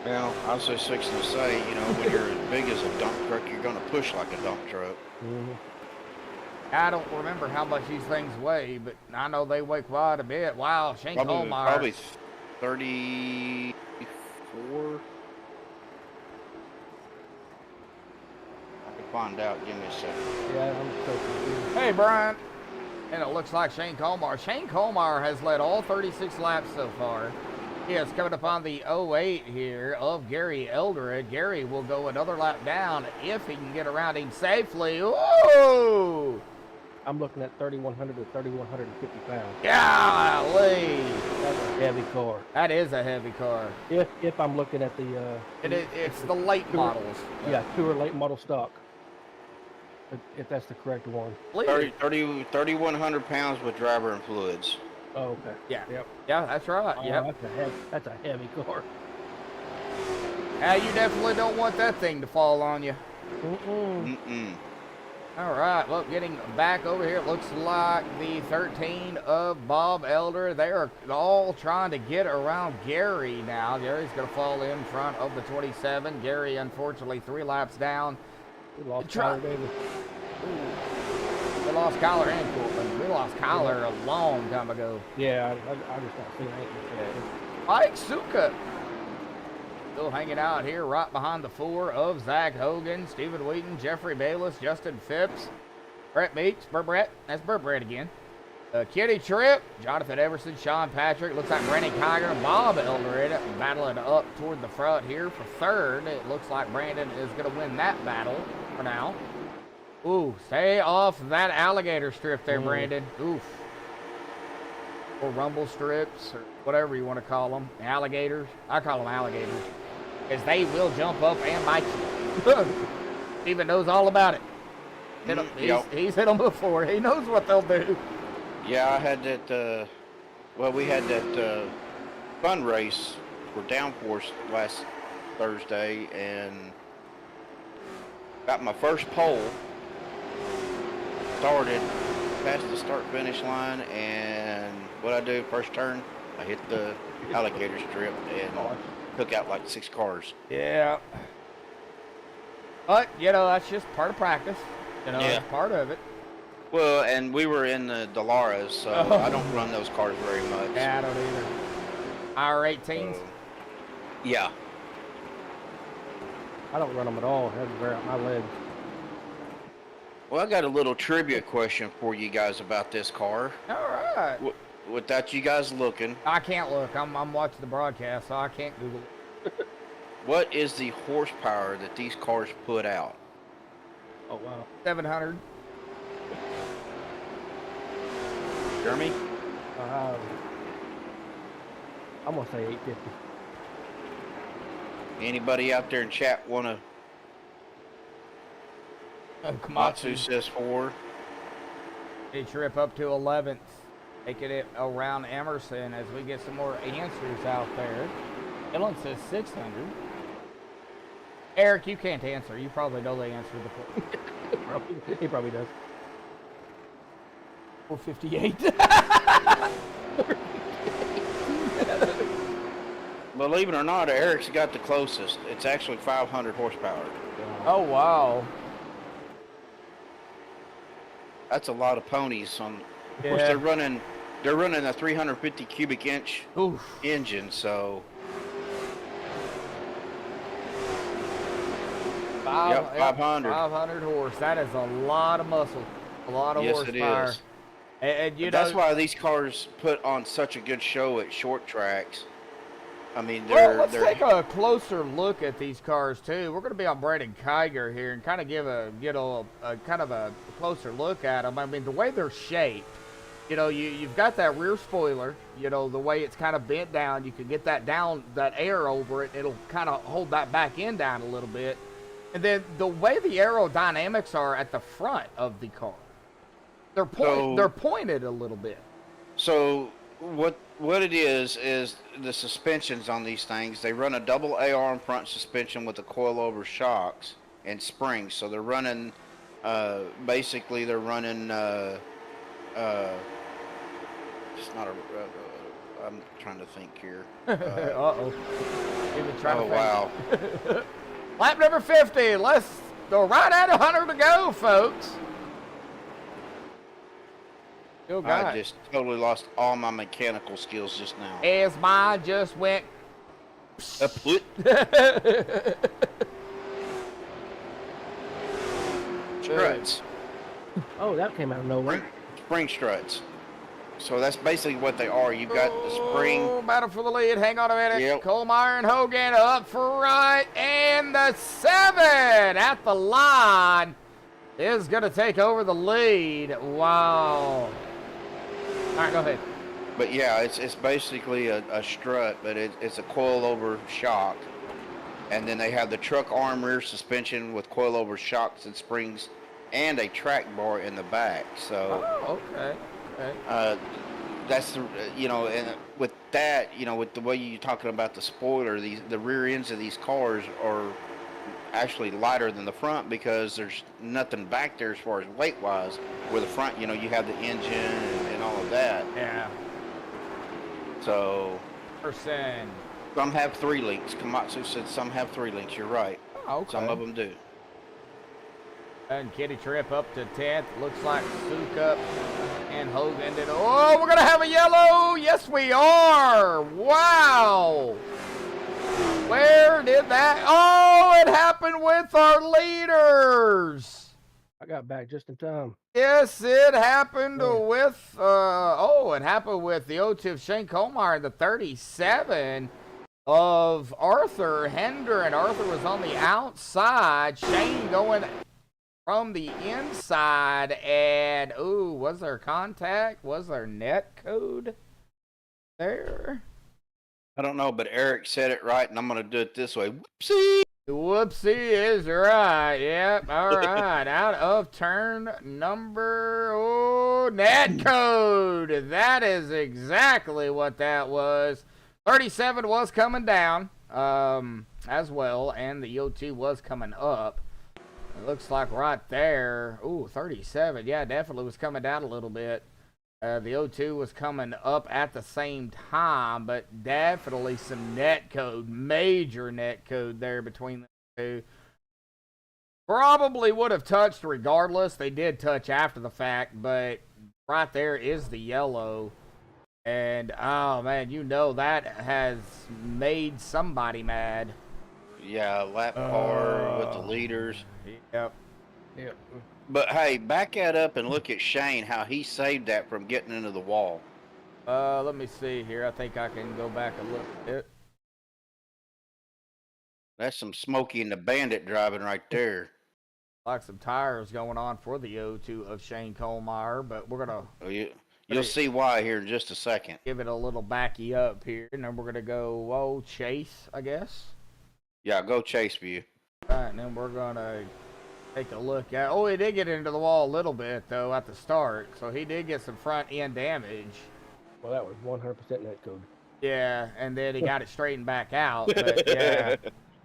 Well, I was just fixing to say, when you're as big as a dump truck, you're going to push like a dump truck.
Mm-hmm.
I don't remember how much these things weigh, but I know they weigh quite a bit. Wow, Shane Colmeyer.
Probably 34. I can find out. Give me a second.
Yeah, I'm so confused.
Hey, Brian. And it looks like Shane Colmeyer. Shane Colmeyer has led all 36 laps so far. He is coming upon the 08 here of Gary Eldred. Gary will go another lap down if he can get around him safely. Whoa!
I'm looking at 3,100 to 3,150 pounds.
Golly!
That's a heavy car.
That is a heavy car.
If I'm looking at the...
It's the late models.
Yeah, tour late model stock. If that's the correct one.
3,100 pounds with driver and fluids.
Oh, okay.
Yeah.
Yep.
Yeah, that's right.
Oh,
Yep.
That's a heavy car.
You definitely don't want that thing to fall on you.
Mm-mm.
All right, look, getting back over here, it looks like the 13 of Bob Elder. They are all trying to get around Gary now. Gary's going to fall in front of the 27. Gary, unfortunately, 3 laps down.
We lost Tyler Davis.
We lost Kyler and Courtland. We lost Kyler a long time ago.
Yeah, I just not seen it.
Mike Suka still hanging out here right behind the 4 of Zach Hogan, Stephen Wheaton, Jeffrey Bayless, Justin Phipps, Brett Meeks, Brett. That's Brett again. Kitty Tripp, Jonathan Everson, Sean Patrick. Looks like Brandon Kiger and Bob Eldred battling up toward the front here for 3rd. It looks like Brandon is going to win that battle for now. Ooh, stay off that alligator strip there, Brandon. Oof. Or rumble strips, or whatever you want to call them. Alligators. I call them alligators. Because they will jump up and bite you. Stephen knows all about it. He's hit them before. He knows what they'll do.
Yeah, I had that, we had that fun race for Downforce last Thursday and got my first pole. Started past the start-finish line, and what I do, first turn, I hit the alligator strip and took out like 6 cars.
Yeah. But, that's just part of practice. It's part of it.
Well, and we were in the Delaras, so I don't run those cars very much.
Yeah, I don't either. R18s?
Yeah.
I don't run them at all. I have to wear out my legs.
Well, I got a little trivia question for you guys about this car.
All right.
Without you guys looking.
I can't look. I'm watching the broadcast, so I can't Google it.
What is the horsepower that these cars put out?
Oh, wow.
700.
Jeremy?
I'm going to say 850.
Anybody out there in chat want to? Matsu says 4.
A trip up to 11th. Taking it around Emerson as we get some more answers out there. Dylan says 600. Eric, you can't answer. You probably know the answer to the question.
He probably does.
458.
Believe it or not, Eric's got the closest. It's actually 500 horsepower.
Oh, wow.
That's a lot of ponies on. Of course,
Yeah.
they're running a 350 cubic inch
Oof.
engine, so. Yep, 500.
500 horse. That is a lot of muscle. A lot of
Yes, it
horsepower.
is.
And you
That's
know,
why these cars put on such a good show at short tracks. I mean,
well, let's take a closer look at these cars too. We're going to be on Brandon Kiger here and kind of give a kind of a closer look at them. I mean, the way they're shaped. You know, you've got that rear spoiler. You know, the way it's kind of bent down. You can get that down, that air over it. It'll kind of hold that back end down a little bit. And then the way the aerodynamics are at the front of the car, they're pointed a little bit.
So what it is the suspensions on these things. They run a double AR front suspension with the coilover shocks and springs. So they're running, basically they're running. It's not a. I'm trying to think here.
Uh-oh.
Oh wow.
Lap number 50. Let's go right at 100 to go, folks. Still got
I just totally lost all my mechanical skills just now.
as mine just went.
Split. Struts.
Oh, that came out of nowhere.
Spring struts. So that's basically what they are. You've got the spring.
Oh, battle for the lead. Hang on a minute.
Yep.
Colemeyer and Hogan up front. And the 7 at the line is going to take over the lead. Wow. All right, go ahead.
But yeah, it's basically a strut, but it's a coilover shock. And then they have the truck arm rear suspension with coilover shocks and springs and a track bar in the back. So
Oh, okay. Okay.
that's the and with that, with the way you're talking about the spoiler, the rear ends of these cars are actually lighter than the front because there's nothing back there as far as weight wise. Where the front, you have the engine and all of that.
Yeah.
So
Percent.
some have 3 links. Komatsu said some have 3 links. You're right.
Oh, okay.
Some of them do.
And Kitty Trip up to 10th. Looks like Sukup and Hogan did. Oh, we're going to have a yellow. Yes, we are. Wow. Where did that? Oh, it happened with our leaders.
I got back just in time.
Yes, it happened
Yeah.
with, it happened with the 02 of Shane Colemeyer, the 37 of Arthur Hendren. Arthur was on the outside. Shane going from the inside, and ooh, was there contact? Was there net code there?
I don't know, but Eric said it right, and I'm going to do it this way. Whoopsie!
Whoopsie is right. Yep. All right. Out of turn number net code. That is exactly what that was. 37 was coming down as well, and the O2 was coming up. It looks like right there. Ooh, 37. Yeah, definitely was coming down a little bit. The O2 was coming up at the same time, but definitely some net code, major net code there between the two. Probably would have touched regardless. They did touch after the fact, but right there is the yellow. And, oh, man, that has made somebody mad.
Yeah, lap car with the leaders.
Yep.
Yep.
But hey, back that up and look at Shane, how he saved that from getting into the wall.
Let me see here. I think I can go back and look at it.
That's some Smokey and the Bandit driving right there.
Like some tires going on for the O2 of Shane Colemeyer, but we're going to
You'll see why here in just a second.
give it a little backy up here, and then we're going to go, Chase, I guess.
Yeah, go Chase View.
All right, and then we're going to take a look at. Oh, he did get into the wall a little bit, though, at the start, so he did get some front end damage.
Well, that was 100% net code.
Yeah, and then he got it straightened back out, but yeah.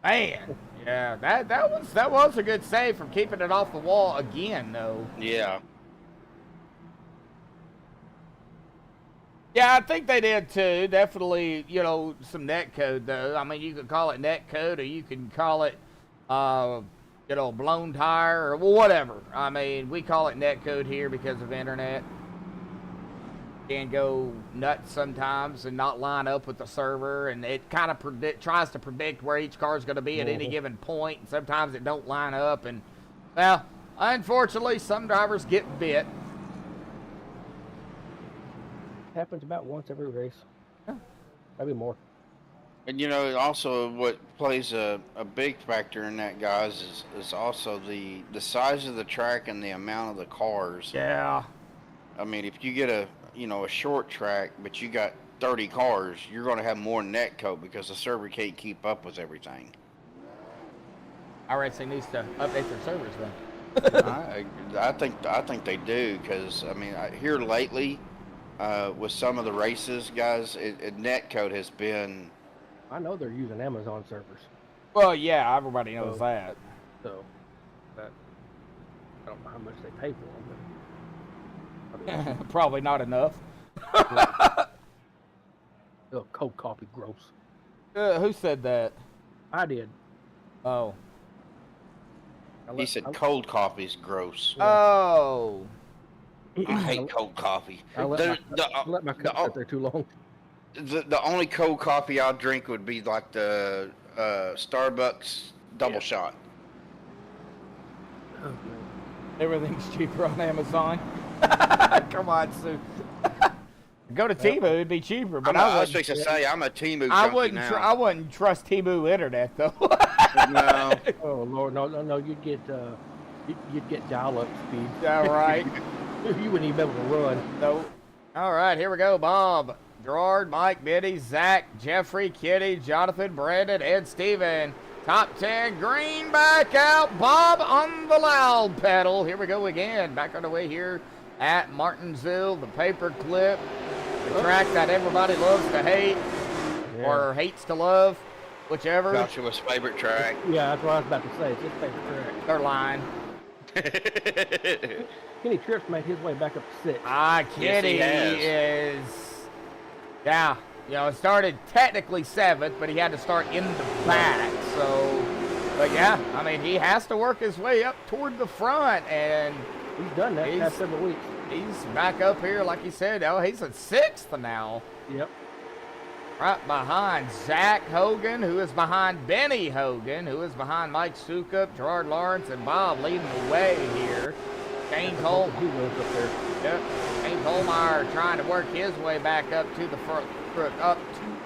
Man, yeah, that was a good save from keeping it off the wall again, though.
Yeah.
Yeah, I think they did too. Definitely, some net code though. I mean, you could call it net code, or you can call it, you know, blown tire or whatever. I mean, we call it net code here because of internet. Can go nuts sometimes and not line up with the server, and it kind of tries to predict where each car is going to be at any given point, and sometimes it don't line up, and well, unfortunately some drivers get bit.
Happens about once every race. Yeah, maybe more.
And you know, also what plays a big factor in that, guys, is also the size of the track and the amount of the cars.
Yeah.
I mean, if you get a short track, but you got 30 cars, you're going to have more net code because the server can't keep up with everything.
iRacing needs to update their servers then.
I think they do, because I mean, here lately, with some of the races, guys, net code has been.
I know they're using Amazon servers.
Well, yeah, everybody knows that.
So, but I don't know how much they pay for them. But
probably not enough.
Cold coffee, gross.
Who said that?
I did.
Oh.
He said cold coffee's gross.
Oh.
I hate cold coffee.
I let my cup sit there too long.
The only cold coffee I'll drink would be like the Starbucks double shot.
Oh,
Everything's cheaper on Amazon. Come on, Sue. Go to Temu, it'd be cheaper. But
I was fixing to say I'm a Temu junkie now.
I wouldn't trust Temu internet though.
No.
Oh Lord, no! You'd get dial-up speed.
Yeah, right.
You wouldn't even be able to run.
No. All right, here we go. Bob, Gerard, Mike, Biddy, Zach, Jeffrey, Kitty, Jonathan, Brandon, Ed, Steven. Top 10, green back out. Bob on the loud pedal. Here we go again. Back on the way here at Martinsville, the paperclip, the track that everybody loves to hate or hates to love, whichever.
Joshua's favorite track.
Yeah, that's what I was about to say. It's his favorite track.
They're lying.
Kenny Tripp's made his way back up to 6.
Kitty is, yeah. You know, it started technically 7th, but he had to start in the back. So, but yeah, I mean, he has to work his way up toward the front, and
he's done that past several weeks.
He's back up here, like you said. Oh, he's at 6th now.
Yep.
Right behind Zach Hogan, who is behind Benny Hogan, who is behind Mike Sukup, Gerard Lawrence, and Bob leading the way here. Kane Cole.
He was up there.
Yep. Kane Colmeyer trying to work his way back up to the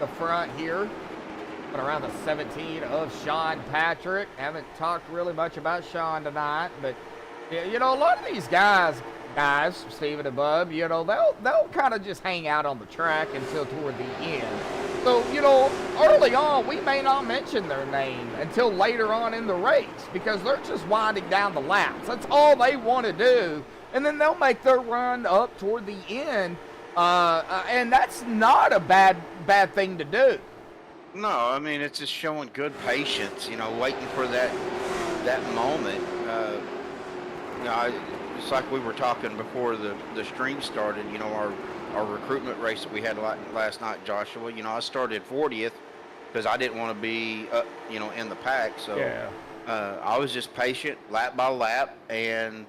front here. But around the 17 of Sean Patrick. Haven't talked really much about Sean tonight, but you know, a lot of these guys, Stephen and Bub, you know, they'll kind of just hang out on the track until toward the end. So, you know, early on, we may not mention their name until later on in the race because they're just winding down the laps. That's all they want to do. And then they'll make their run up toward the end. And that's not a bad thing to do.
No, I mean, it's just showing good patience, you know, waiting for that moment. You know, it's like we were talking before the stream started, you know, our recruitment race that we had last night, Joshua. You know, I started 40th because I didn't want to be, you know, in the pack. So
yeah.
I was just patient, lap by lap, and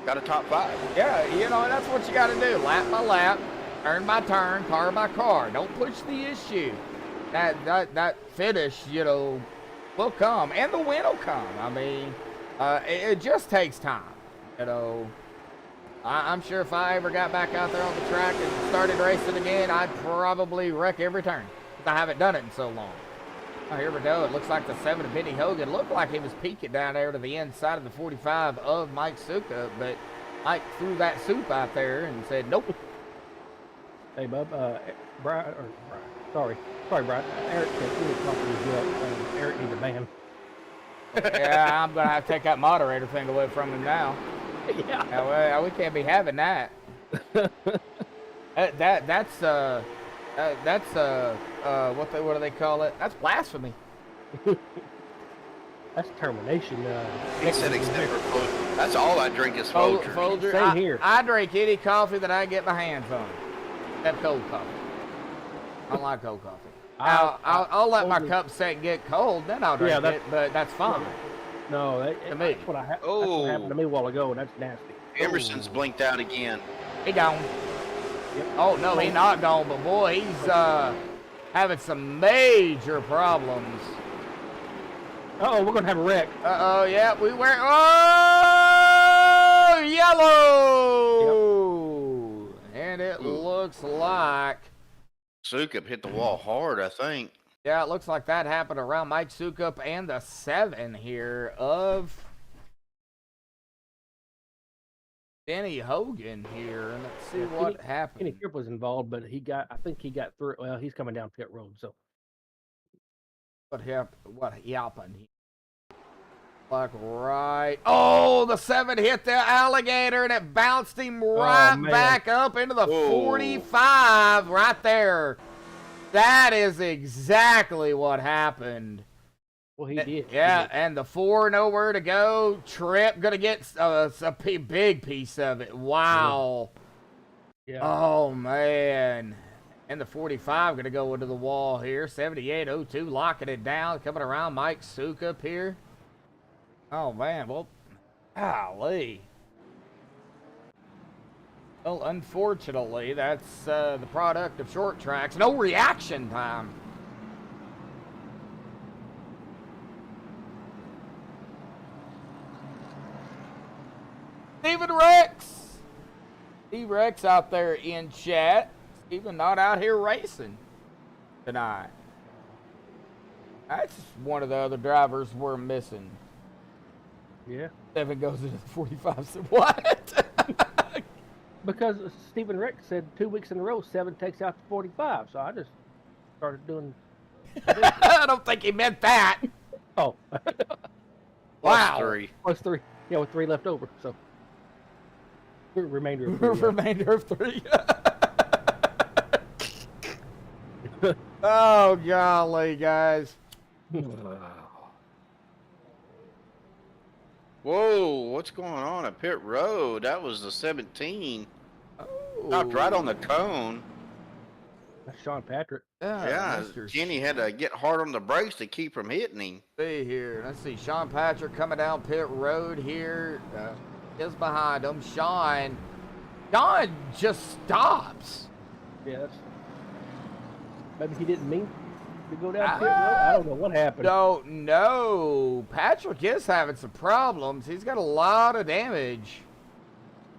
got a top 5.
Yeah, you know, that's what you got to do. Lap by lap, turn by turn, car by car. Don't push the issue. That finish, you know, will come, and the win will come. I mean, it just takes time. You know, I'm sure if I ever got back out there on the track and started racing again, I'd probably wreck every turn. I haven't done it in so long. Oh, here we go. It looks like the 7 of Benny Hogan looked like he was peeking down there to the inside of the 45 of Mike Sukup, but Mike threw that soup out there and said, nope.
Hey, Bub, sorry, Brian. Eric said he was talking to you up. Eric needs a ban.
Yeah, I'm going to have to take that moderator thing away from him now. Yeah. We can't be having that. That's what do they call it? That's blasphemy.
That's termination.
He said except for Folger. That's all I drink is Folger.
Folger.
Same here.
I drink any coffee that I get my hands on. Except cold coffee. I don't like cold coffee. I'll let my cup set and get cold, then I'll drink it, but that's fine.
No,
me.
that's what that's what happened to me a while ago, and that's nasty.
Emerson's blinked out again.
He gone.
Yep.
Oh, no, he's not gone, but boy, he's having some major problems.
Uh-oh, we're going to have a wreck.
Uh-oh, yeah, we were... Oh, yellow! Yep. And it looks like...
Sukup hit the wall hard, I think.
Yeah, it looks like that happened around Mike Sukup and the 7 here of Benny Hogan here. And let's see what happened.
Kenny Tripp was involved, but I think he got through. Well, he's coming down pit road, so.
What happened? Like right. Oh, the 7 hit the alligator and it bounced him right back up into the 45 right there. That is exactly what happened.
Well, he did.
Yeah,
he did.
and the 4 nowhere to go. Tripp gonna get a big piece of it. Wow.
Yeah.
Oh man. And the 45 gonna go into the wall here. 78.02 locking it down. Coming around Mike Sukup here. Oh man, well, golly. Well, unfortunately, that's the product of short tracks. No reaction time. Steven Rex. Steve Rex out there in chat. Steven not out here racing tonight. That's one of the other drivers we're missing.
Yeah.
7 goes into the 45. So what?
Because Stephen Rex said 2 weeks in a row, 7 takes out the 45. So I just started doing.
I don't think he meant that.
Oh.
Wow.
+3.
+3. Yeah, with 3 left over. So. Remainder of 3.
Remainder of 3. Oh, golly, guys.
Whoa, what's going on at pit road? That was the 17. Stopped right on the cone.
That's Sean Patrick.
Yeah, Jenny had to get hard on the brakes to keep from hitting him.
See here. Let's see. Sean Patrick coming down pit road here. Is behind him. Sean just stops.
Yeah, maybe he didn't mean to go down pit road. I don't know what happened.
No. Patrick is having some problems. He's got a lot of damage.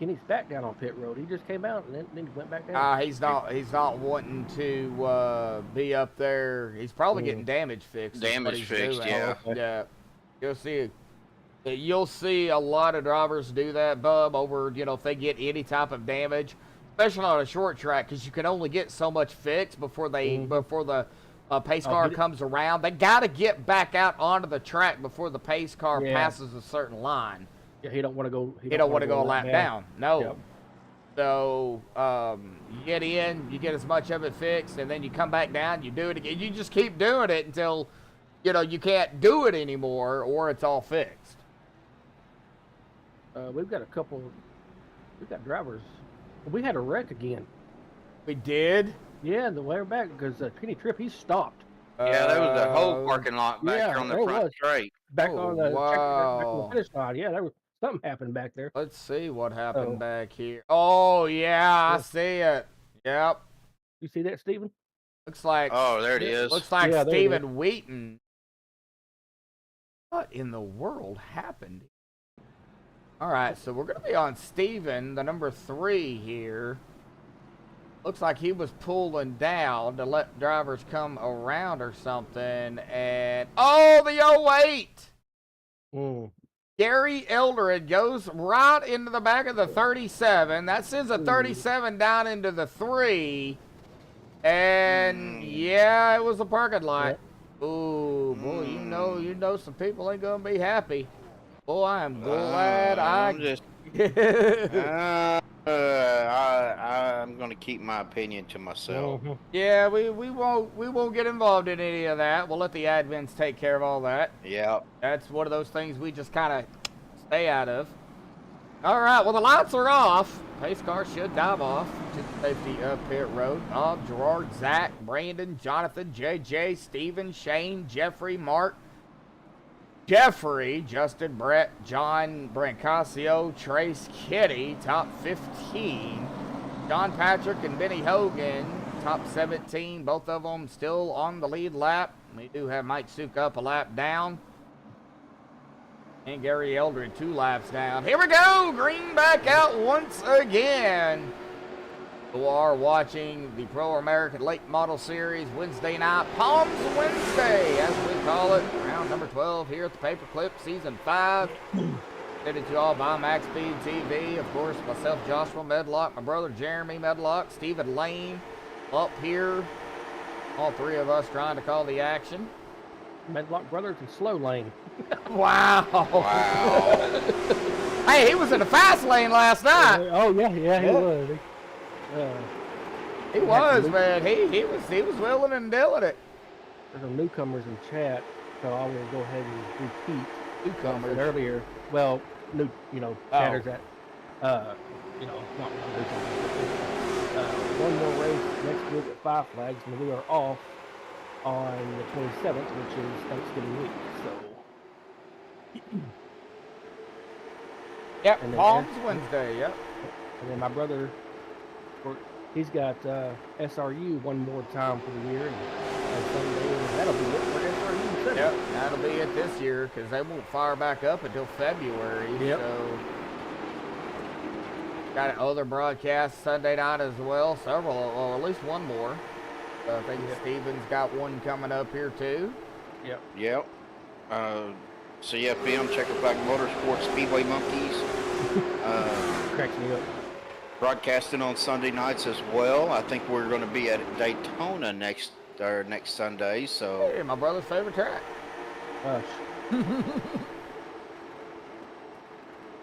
Kenny's back down on pit road. He just came out and then he went back down.
He's not wanting to be up there. He's probably getting damage fixed.
Damage fixed, yeah.
Yeah. You'll see a lot of drivers do that, Bub, over, if they get any type of damage, especially on a short track, because you can only get so much fixed before the pace car comes around. They got to get back out onto the track before the pace car passes a certain line.
Yeah, he don't want to go.
He don't want to go a lap down. No.
Yep.
So you get in, you get as much of it fixed, and then you come back down. You do it again. You just keep doing it until you can't do it anymore, or it's all fixed.
We've got drivers. We had a wreck again.
We did?
Yeah, the way back because Kenny Tripp, he stopped.
Yeah, there was a whole parking lot back there on the front straight.
Back on the back on the finish line. Yeah, there was something happened back there.
Let's see what happened back here. Oh yeah, I see it. Yep.
You see that, Steven?
Looks like.
Oh, there it is.
Looks like Stephen Wheaton. What in the world happened? All right, so we're going to be on Steven, the number 3 here. Looks like he was pulling down to let drivers come around or something. And, the 08! Gary Eldred goes right into the back of the 37. That sends a 37 down into the 3. And, yeah, it was a parking lot. Ooh, boy, you know some people ain't going to be happy. Boy, I'm glad I'm
going to keep my opinion to myself.
Yeah, we won't get involved in any of that. We'll let the admins take care of all that.
Yep.
That's one of those things we just kind of stay out of. All right, well, the lights are off. Pace car should dive off to the safety of pit road. Gerard, Zach, Brandon, Jonathan, JJ, Steven, Shane, Jeffrey, Mark, Jeffrey, Justin, Brett, John, Brancasio, Trace, Kitty, top 15. John Patrick and Benny Hogan, top 17. Both of them still on the lead lap. We do have Mike Suka up a lap down. And Gary Eldred 2 laps down. Here we go! Green back out once again. You are watching the Pro American Late Model Series Wednesday night, Palms Wednesday, as we call it. Round number 12 here at the Paperclip, Season 5. Presented to you all by MaxspeedTV. Of course, myself, Joshua Medlock, my brother Jeremy Medlock, Stephen Lane up here. All 3 of us trying to call the action.
Medlock Brothers and Slow Lane.
Wow.
Wow.
Hey, he was in the fast lane last night.
Oh yeah, he was.
He was, man. He was willing and dealing it.
There's some newcomers in chat, so I will go ahead and repeat
Newcomers
earlier. Well, chatters that not newcomers. One more race next week at 5 Flags, and we are off on the 27th, which is Thanksgiving week. So,
yep,
and then
Palms Wednesday, yep.
And then my brother, he's got SRU one more time for the year, and Sunday, and that'll be it for SRU. Sunday.
Yep, that'll be it this year because they won't fire back up until February.
Yep.
So got other broadcasts Sunday night as well. Several, well, at least one more. I think Steven's got one coming up here too.
Yep. CFM, Czechoslovak Motorsports, Speedway Monkeys.
Cracks me up.
Broadcasting on Sunday nights as well. I think we're going to be at Daytona next Sunday. So
Hey, my brother's favorite track.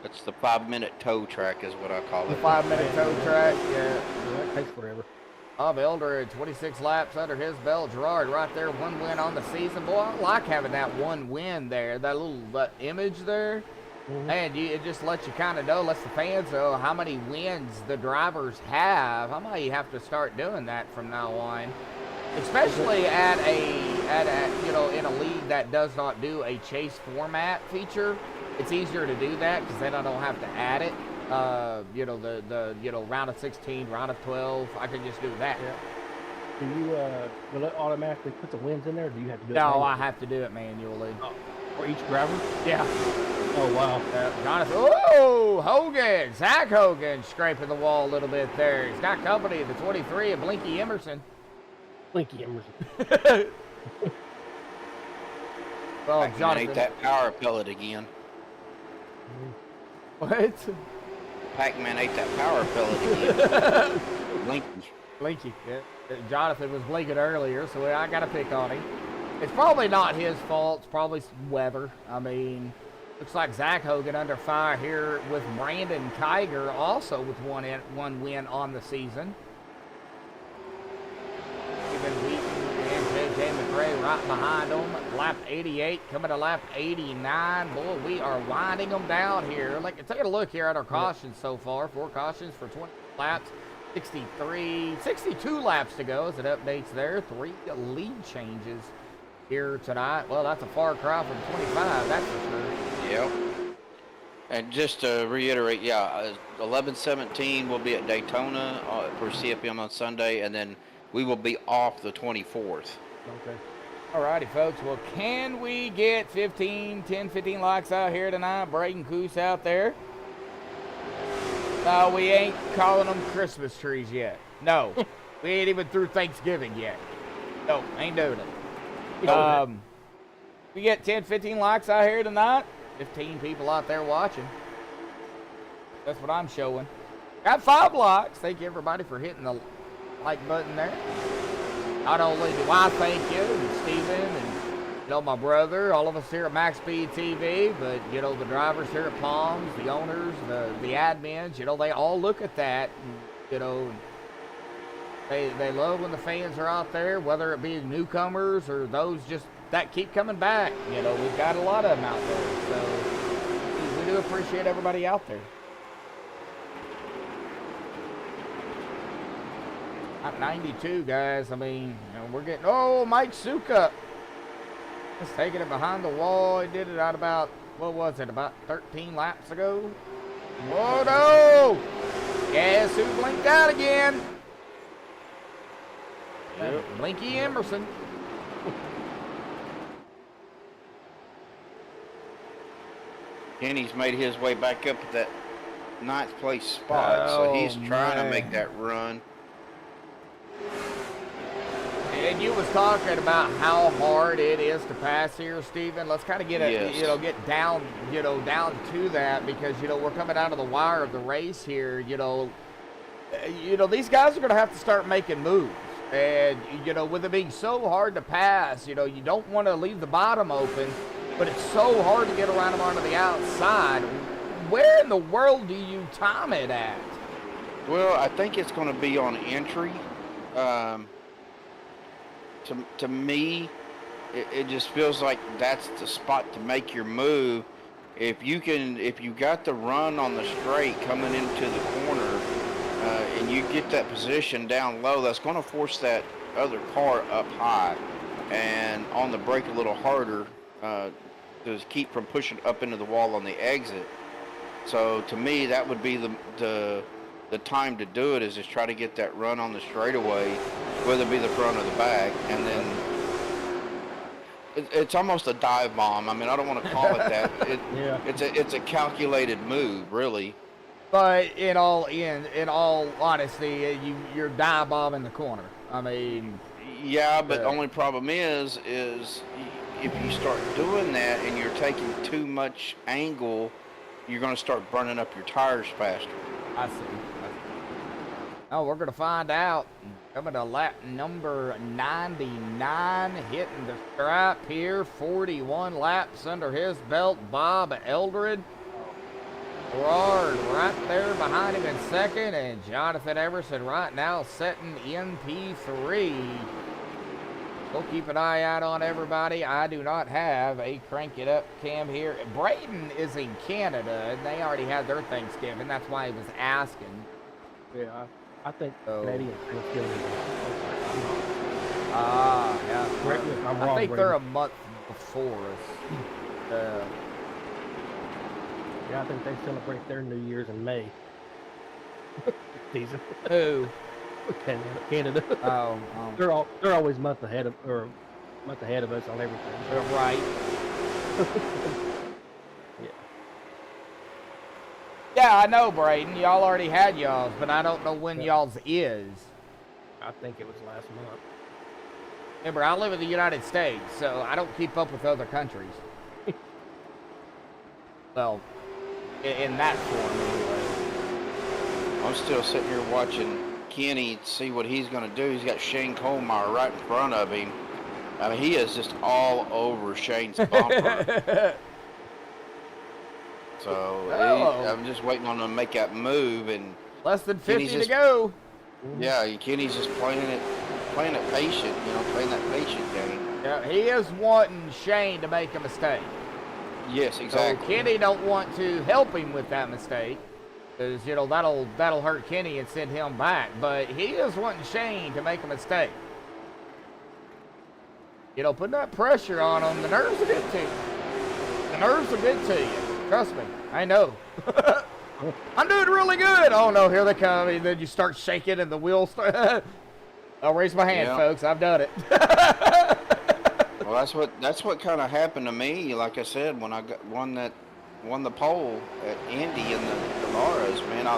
it's the 5-minute tow track, is what I call
The
it.
5-minute tow track. Yeah.
That takes forever.
Bob Eldred, 26 laps under his belt. Gerard right there, 1 win on the season. Boy, I like having that 1 win there. That little image there. And it just lets you kind of know, lets the fans know how many wins the drivers have. I might have to start doing that from now on, especially at in a league that does not do a chase format feature. It's easier to do that because then I don't have to add it. The round of 16, round of 12, I can just do that.
Yeah. Do you will it automatically put the wins in there, or do you have to do it?
No,
manually?
I have to do it manually.
For each driver?
Yeah.
Oh wow.
Jonathan, oh, Hogan, Zach Hogan scraping the wall a little bit there. He's got company, the 23 of Blinky Emerson.
Blinky Emerson.
Well,
Pac-Man
Jonathan.
ate that power pellet again.
What?
Pac-Man ate that power pellet again. Blinky.
Blinky. Yeah. Jonathan was blinking earlier, so I got to pick on him. It's probably not his fault. It's probably weather. I mean, looks like Zach Hogan under fire here with Brandon Kiger, also with one win on the season. Stephen Wheaton and J.J. McRae right behind them. Lap 88 coming to lap 89. Boy, we are winding them down here. Take a look here at our cautions so far. 4 cautions for 20 laps. 62 laps to go as it updates there. 3 lead changes here tonight. Well, that's a far cry from 25, that's for sure.
Yep. And just to reiterate, 11-17 will be at Daytona for CFM on Sunday, and then we will be off the 24th.
Okay.
Alrighty, folks. Well, can we get 10, 15 likes out here tonight? Braden Coos out there. No, we ain't calling them Christmas trees yet. No. We ain't even through Thanksgiving yet. No, ain't doing it. We get 10, 15 likes out here tonight. 15 people out there watching. That's what I'm showing. Got 5 likes. Thank you, everybody, for hitting the like button there. Not only do I thank you, and Steven, and my brother, all of us here at MaxspeedTV, but the drivers here at Palms, the owners, the admins, they all look at that, and, they love when the fans are out there, whether it be newcomers or those just that keep coming back. We've got a lot of them out there, so we do appreciate everybody out there. At 92, guys. I mean, we're getting. Oh, Mike Suka. Just taking it behind the wall. He did it at about, what was it, about 13 laps ago? Whoa, no! Guess who blinked out again?
Yep.
Blinky Emerson.
Kenny's made his way back up to that 9th place spot, so he's trying to make that run.
And you was talking about how hard it is to pass here, Steven. Let's kind of get
Yes.
get down, down to that because we're coming out of the wire of the race here. These guys are going to have to start making moves, and with it being so hard to pass, you don't want to leave the bottom open, but it's so hard to get around them onto the outside. Where in the world do you time it at?
Well, I think it's going to be on entry. To me, it just feels like that's the spot to make your move. If you got the run on the straight coming into the corner, and you get that position down low, that's going to force that other car up high and on the brake a little harder to keep from pushing up into the wall on the exit. So to me, that would be the time to do it, is just try to get that run on the straightaway, whether it be the front or the back, and then it's almost a dive bomb. I mean, I don't want to call it that. It's a calculated move, really.
But in all honesty, you're dive bombing the corner. I mean,
yeah, but the only problem is if you start doing that and you're taking too much angle, you're going to start burning up your tires faster.
I see. Oh, we're going to find out. Coming to lap number 99, hitting the stripe here. 41 laps under his belt. Bob Eldred. Gerard right there behind him in second. And Jonathan Emerson right now setting in P3. We'll keep an eye out on everybody. I do not have a crank it up cam here. Braden is in Canada, and they already had their Thanksgiving. That's why he was asking.
Yeah, I think Canadian Thanksgiving is
yeah.
correct me if I'm wrong.
I think
Braden.
they're a month before us.
Yeah, I think they celebrate their New Year's in May. Season.
Who?
Canada.
Oh,
They're always a month ahead of us on everything.
right.
Yeah.
Yeah, I know, Braden. Y'all already had y'all's, but I don't know when y'all's is.
I think it was last month.
Remember, I live in the United States, so I don't keep up with other countries. Well, in that form, anyway.
I'm still sitting here watching Kenny see what he's going to do. He's got Shane Colmeyer right in front of him. I mean, he is just all over Shane's bumper. So I'm just waiting on him to make that move, and
Less than 50
Kenny's
to go.
Yeah, Kenny's just playing it patient, playing that patient game.
Yeah, he is wanting Shane to make a mistake.
Yes, exactly.
So Kenny don't want to help him with that mistake, because that'll hurt Kenny and send him back. But he is wanting Shane to make a mistake. Putting that pressure on him, the nerves will get to you. The nerves will get to you. Trust me, I know. I'm doing really good. Oh no, here they come. And then you start shaking and the wheels start. I'll raise my hand, folks. I've done it.
Well, that's what kind of happened to me. Like I said, when I won the pole at Indy in the Camaros, man, I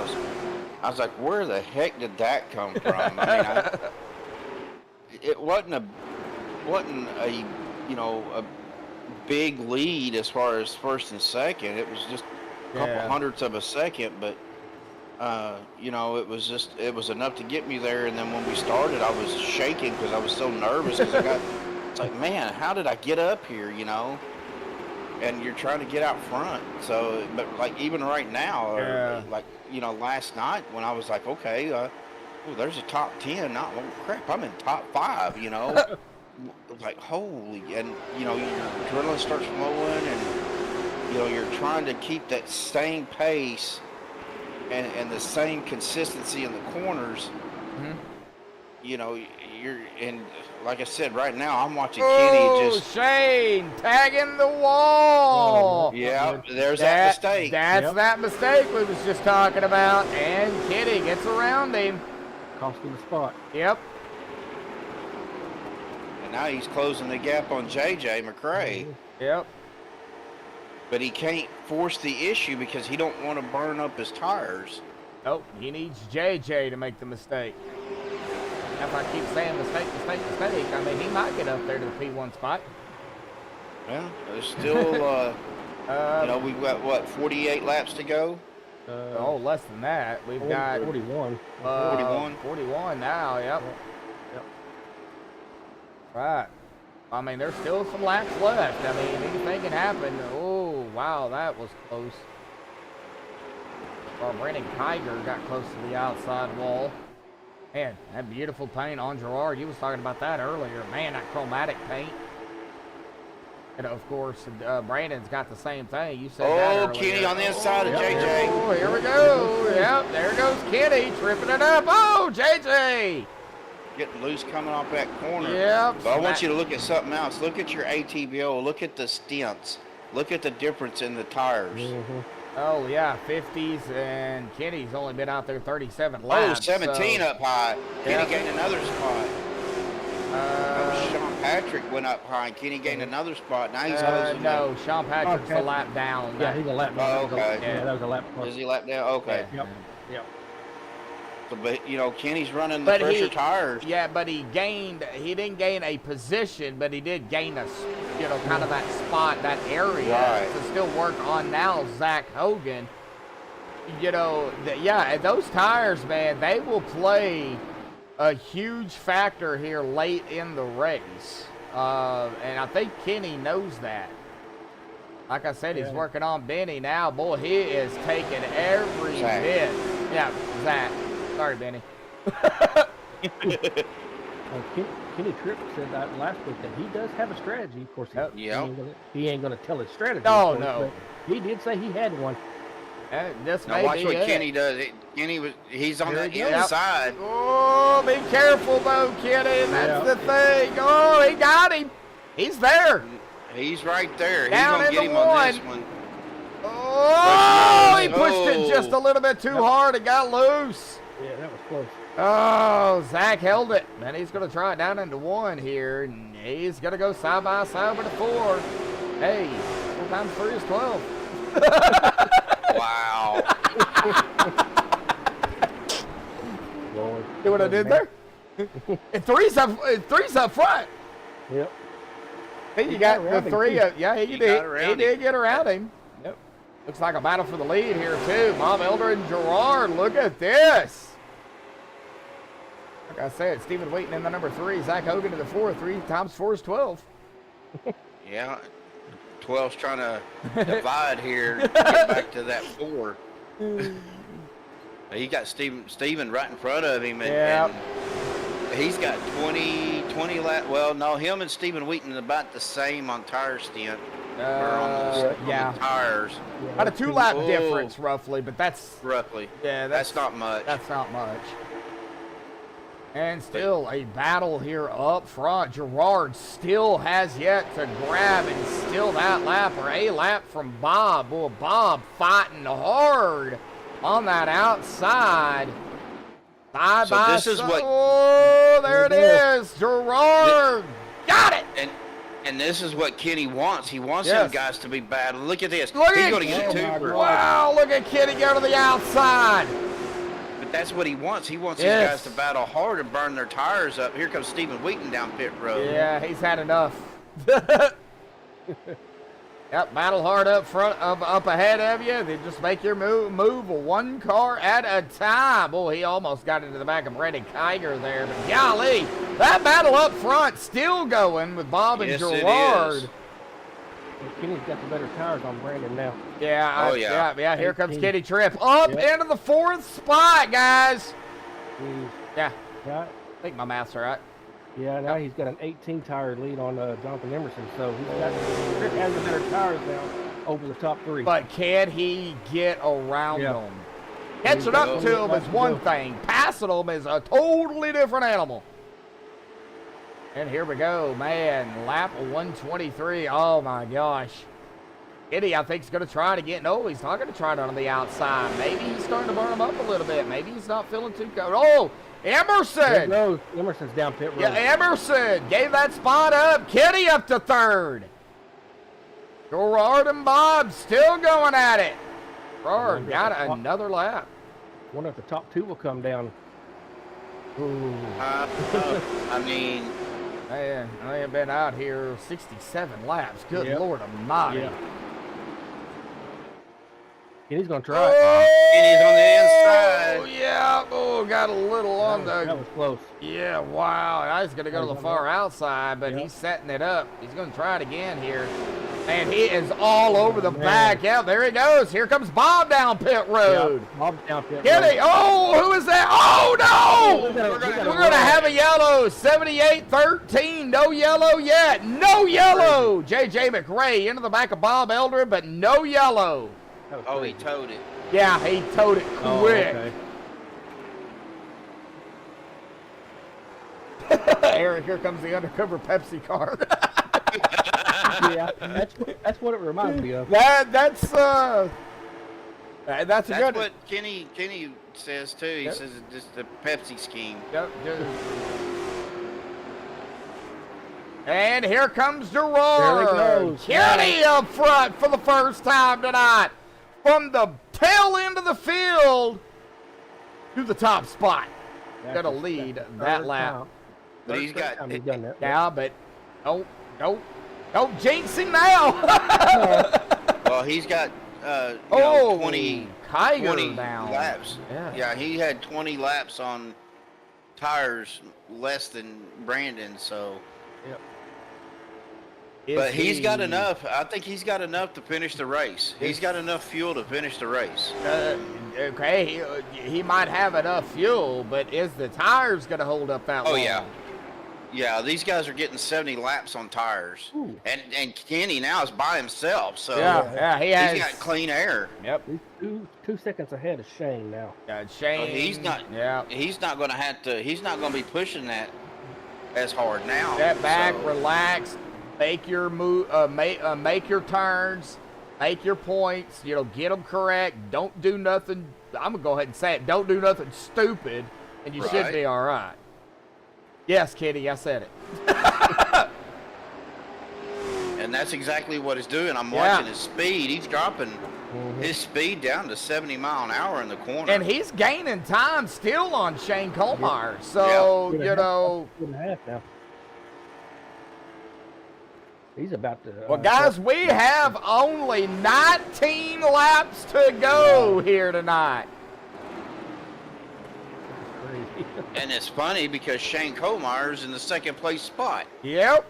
was like, where the heck did that come from? I mean, it wasn't a big lead as far as first and second. It was just a couple hundredths of a second, but it was enough to get me there. And then when we started, I was shaking because I was so nervous because it's like, man, how did I get up here? And you're trying to get out front. So, but like even right now, last night when I was like, okay, there's a top 10. Not crap, I'm in top 5. Like holy, and your adrenaline starts flowing, and you're trying to keep that same pace and the same consistency in the corners. you know, you're in. Like I said, right now I'm watching
Oh,
Kenny just.
Shane tagging the wall.
Yeah, there's that mistake.
That's that mistake we was just talking about. And Kenny gets around him.
Cost him the spot.
Yep.
And now he's closing the gap on JJ McRae.
Yep.
But he can't force the issue because he don't want to burn up his tires.
Nope, he needs JJ to make the mistake. If I keep saying mistake, I mean, he might get up there to the P1 spot.
Well, there's still, you know, we've got, what, 48 laps to go?
Oh, less than that. We've got
41.
41?
41 now, yep. Right. I mean, there's still some laps left. I mean, anything can happen. Oh, wow, that was close. Well, Brandon Kiger got close to the outside wall. Man, that beautiful paint on Gerard. You was talking about that earlier. Man, that chromatic paint. And of course, Brandon's got the same thing. You said that earlier.
Kenny on the inside of JJ.
Oh, here we go. Yep, there goes Kenny tripping it up. Oh, JJ.
Getting loose coming off that corner.
Yep.
But I want you to look at something else. Look at your ATVO. Look at the stints. Look at the difference in the tires.
Oh, yeah, 50s, and Kenny's only been out there 37
Oh,
laps.
17
so.
up high. Kenny
Yeah.
gained another spot. Sean Patrick went up high, and Kenny gained another spot. Now he's closing.
No, Sean Patrick's a lap down.
Yeah, he's a lap down.
Oh, okay.
Yeah, that was a lap down.
Is he lap down? Okay.
Yep.
So, but, you know, Kenny's running the pressure tires.
Yeah, but he didn't gain a position, but he did gain a, you know, kind of that spot, that area
Right.
to still work on now, Zach Hogan. You know, yeah, those tires, man, they will play a huge factor here late in the race. And I think Kenny knows that. Like I said, he's working on Benny now. Boy, he is taking every
Zach.
bit. Yeah, Zach. Sorry, Benny.
Kenny Tripp said that last week that he does have a strategy. Of course, he ain't gonna tell his strategy.
No,
of course,
no.
but he did say he had one.
This
Now
may
watch
be
what
it.
Kenny does. He's on the
Yep.
inside.
Oh, be careful though, Kenny. That's the thing. Oh, he got him. He's there.
He's right there.
Down
He's gonna get
into
him on this
one.
one.
Oh, he pushed it
Oh.
just a little bit too hard. It got loose.
Yeah, that was close.
Oh, Zach held it. And he's going to try it down into one here. And he's going to go side by side with a 4. Hey, 4 times 3 is 12.
Wow.
Lord.
See what I did there? And three's up front.
Yep.
Hey, you got the
around him,
3.
too.
Yeah, he
He
did.
got
He
around
did get around him. Yep. Looks like a battle for the lead here, too. Bob Elder and Gerard. Look at this. Like I said, Stephen Wheaton in the number 3. Zach Hogan to the 4. 3 times 4 is 12.
Yeah. 12's trying to divide here. To get back to that 4. He got Steven right in front of him, and he's got 20 lap. Well, no, him and Stephen Wheaton are about the same on tire stint. On the tires.
About a 2-lap difference, roughly, but that's
roughly.
Yeah,
that's not much.
That's not much. And still a battle here up front. Gerard still has yet to grab and steal that lap, or a lap from Bob. Boy, Bob fighting hard on that outside. Side by
this is
side.
what-
Oh, there it is. Gerard got it.
And this is what Kenny wants. He wants them guys to be battling. Look at this.
Look
He's
at
going to get a
Kenny.
2 for.
Wow, look at Kenny go to the outside.
But that's what he wants. He wants these guys to battle hard and burn their tires up. Here comes Stephen Wheaton down pit road.
Yeah, he's had enough. Yep, battle hard up front, up ahead of you. They just make your move 1 car at a time. Boy, he almost got into the back of Brandon Kiger there. But golly, that battle up front still going with Bob and Gerard.
It is.
Kenny's got the better tires on Brandon now.
Yeah, yeah. Here comes
18.
Kenny Tripp up into the 4th spot, guys. Yeah,
Yeah,
I think my math's right.
yeah. Now he's got an 18 tire lead on Jonathan Emerson, so Tripp has the better tires now over the top 3.
But can he get around them? Catching up to them is one thing. Passing them is a totally different animal. And here we go, man. Lap 123. Oh, my gosh. Kitty, I think, is going to try to get... No, he's not going to try it on the outside. Maybe he's starting to burn him up a little bit. Maybe he's not feeling too good. Oh, Emerson!
Emerson's down pit road.
Yeah, Emerson gave that spot up. Kitty up to third. Gerard and Bob still going at it. Gerard got another lap.
Wonder if the top two will come down. Ooh.
I mean,
Man, I have been out here 67 laps. Good Lord almighty.
Yeah. And he's going to try.
Oh,
and he's on the inside.
yeah. Oh, got a little on the...
That was close.
Yeah, wow. I was going to go to the far outside, but he's setting it up. He's going to try it again here. And he is all over the back. Yeah, there he goes. Here comes Bob down pit road.
Yeah, Bob's down pit road.
Kitty. Oh, who is that? Oh, no. We're going to have a yellow. 78-13. No yellow yet. No yellow. J.J. McRae into the back of Bob Elder, but no yellow.
Oh, he towed it.
Yeah, he towed it quick.
Oh, okay.
Eric, here comes the undercover Pepsi car.
Yeah, that's what it reminds me of.
That's a
That's
good.
what Kenny says too. He says it's just the Pepsi scheme.
Yep, and here comes Gerard.
There he goes.
Kenny up front for the first time tonight. From the tail end of the field to the top spot. Gonna lead that lap.
But he's got
done that.
Yeah, but don't jinx him now.
well, he's got 20
Kiger down.
laps.
Yeah.
He had 20 laps on tires less than Brandon, so.
Yep.
But he's got enough. I think he's got enough to finish the race. He's got enough fuel to finish the race.
Okay, he might have enough fuel, but is the tires going to hold up that long?
Oh, yeah. Yeah, these guys are getting 70 laps on tires.
Ooh.
And Kenny now is by himself, so
he's
got clean air.
Yep.
He's 2 seconds ahead of Shane now.
Shane.
He's not going to have to. He's not going to be pushing that as hard now.
Step back,
so.
relax, make your move, make your turns, make your points. Get them correct. Don't do nothing. I'm gonna go ahead and say it. Don't do nothing stupid, and you should be all right. Yes, Kitty, I said it.
And that's exactly what he's doing. I'm watching his speed. He's dropping his speed down to 70 mile an hour in the corner.
And he's gaining time still on Shane Colmeyer. So,
2.5 now. He's about to.
Well, guys, we have only 19 laps to go here tonight.
And it's funny because Shane Colmeyer's in the second place spot.
Yep.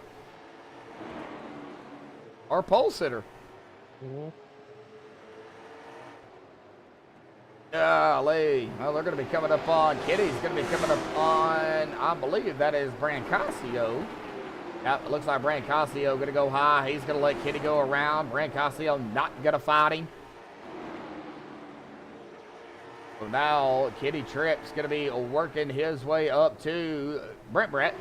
Our pole sitter. Golly. Well, they're going to be coming up on, Kitty's going to be coming up on, I believe that is Brancasio. Yep, it looks like Brancasio going to go high. He's going to let Kitty go around. Brancasio not going to fight him. So now Kitty Tripp's going to be working his way up to Brett.